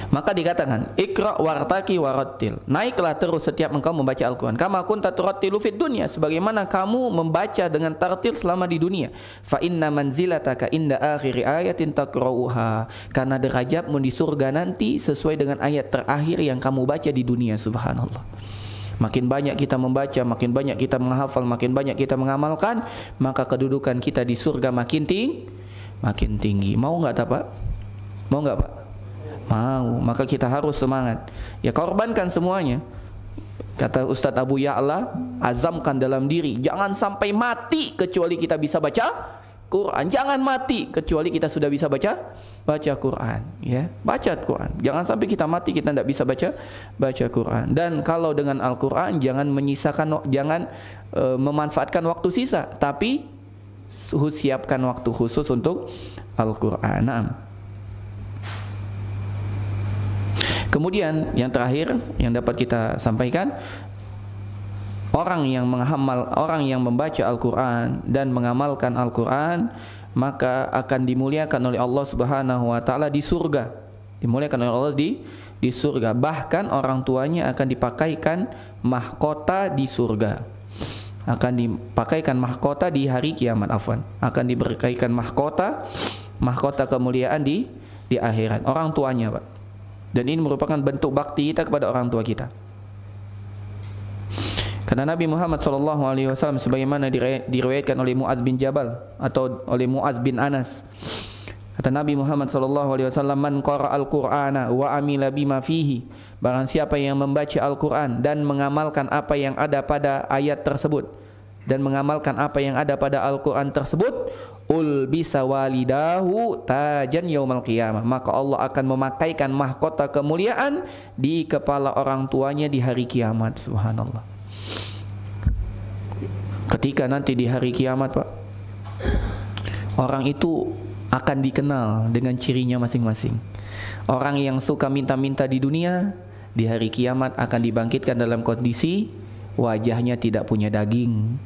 A: Maka dikatakan, Iqra wartaki warattil, naiklah terus setiap engkau membaca Al-Quran, kama kunta turattilu fid dunya, sebagaimana kamu membaca dengan tartil selama di dunia. Fa inna manzilataka inda akhiri ayatin taqra'uha, karena derajatmu di surga nanti sesuai dengan ayat terakhir yang kamu baca di dunia. Subhanallah. Makin banyak kita membaca, makin banyak kita menghafal, makin banyak kita mengamalkan, maka kedudukan kita di surga makin tinggi. Mau nggak, Pak? Mau nggak, Pak? Mau. Maka kita harus semangat. Ya, korbankan semuanya. Kata Ustadz Abu Ya'la, azamkan dalam diri, jangan sampai mati kecuali kita bisa baca Quran. Jangan mati kecuali kita sudah bisa baca Quran. Ya, baca Quran. Jangan sampai kita mati kita tidak bisa baca Quran. Dan kalau dengan Al-Quran jangan memanfaatkan waktu sisa, tapi siapkan waktu khusus untuk Al-Quran. Nah. Kemudian yang terakhir yang dapat kita sampaikan, orang yang membaca Al-Quran dan mengamalkan Al-Quran, maka akan dimuliakan oleh Allah Subhanahu wa taala di surga. Dimuliakan oleh Allah di surga. Bahkan orang tuanya akan dipakaikan mahkota di surga. Akan dipakaikan mahkota di hari kiamat, akan diberikan mahkota kemuliaan di akhirat. Orang tuanya, Pak. Dan ini merupakan bentuk bakti kita kepada orang tua kita. Karena Nabi Muhammad SAW sebagaimana diriwayatkan oleh Mu'adz bin Jabal atau oleh Mu'adz bin Anas. Kata Nabi Muhammad SAW, man qara al-Qur'ana wa amila bima fihi, barang siapa yang membaca Al-Quran dan mengamalkan apa yang ada pada ayat tersebut, dan mengamalkan apa yang ada pada Al-Quran tersebut, ulbisa walidahu tajan yaumal qiyamah, maka Allah akan memakaikan mahkota kemuliaan di kepala orang tuanya di hari kiamat. Subhanallah. Ketika nanti di hari kiamat, Pak, orang itu akan dikenal dengan cirinya masing-masing. Orang yang suka minta-minta di dunia, di hari kiamat akan dibangkitkan dalam kondisi wajahnya tidak punya daging.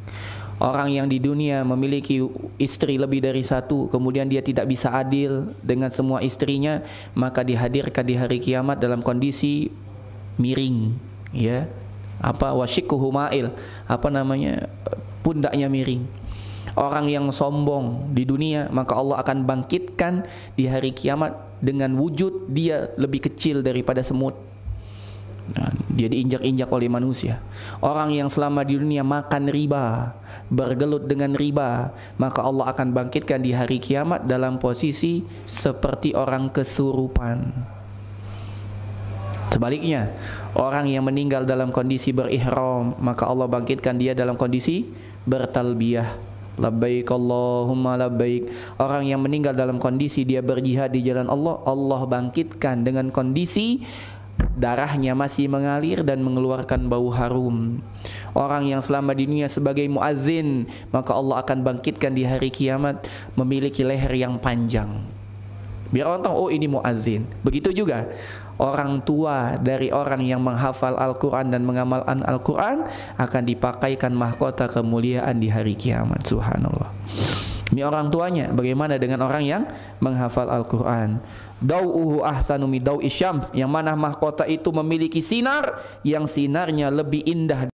A: Orang yang di dunia memiliki istri lebih dari satu, kemudian dia tidak bisa adil dengan semua istrinya, maka dihadirkan di hari kiamat dalam kondisi miring, ya. Wasyikuhu ma'il, pundaknya miring. Orang yang sombong di dunia, maka Allah akan bangkitkan di hari kiamat dengan wujud dia lebih kecil daripada semut. Nah, dia diinjak-injak oleh manusia. Orang yang selama di dunia makan riba, bergelut dengan riba, maka Allah akan bangkitkan di hari kiamat dalam posisi seperti orang kesurupan. Sebaliknya, orang yang meninggal dalam kondisi berihram, maka Allah bangkitkan dia dalam kondisi bertalbiyah. Labbaik Allahumma labbaik. Orang yang meninggal dalam kondisi dia berjihad di jalan Allah, Allah bangkitkan dengan kondisi darahnya masih mengalir dan mengeluarkan bau harum. Orang yang selama di dunia sebagai muazzin, maka Allah akan bangkitkan di hari kiamat memiliki leher yang panjang. Biar orang tahu, oh ini muazzin. Begitu juga orang tua dari orang yang menghafal Al-Quran dan mengamalkan Al-Quran akan dipakaikan mahkota kemuliaan di hari kiamat. Subhanallah. Ini orang tuanya. Bagaimana dengan orang yang menghafal Al-Quran? Dau'uhu ahsanu min dau'is syams, yang mana mahkota itu memiliki sinar yang sinarnya lebih indah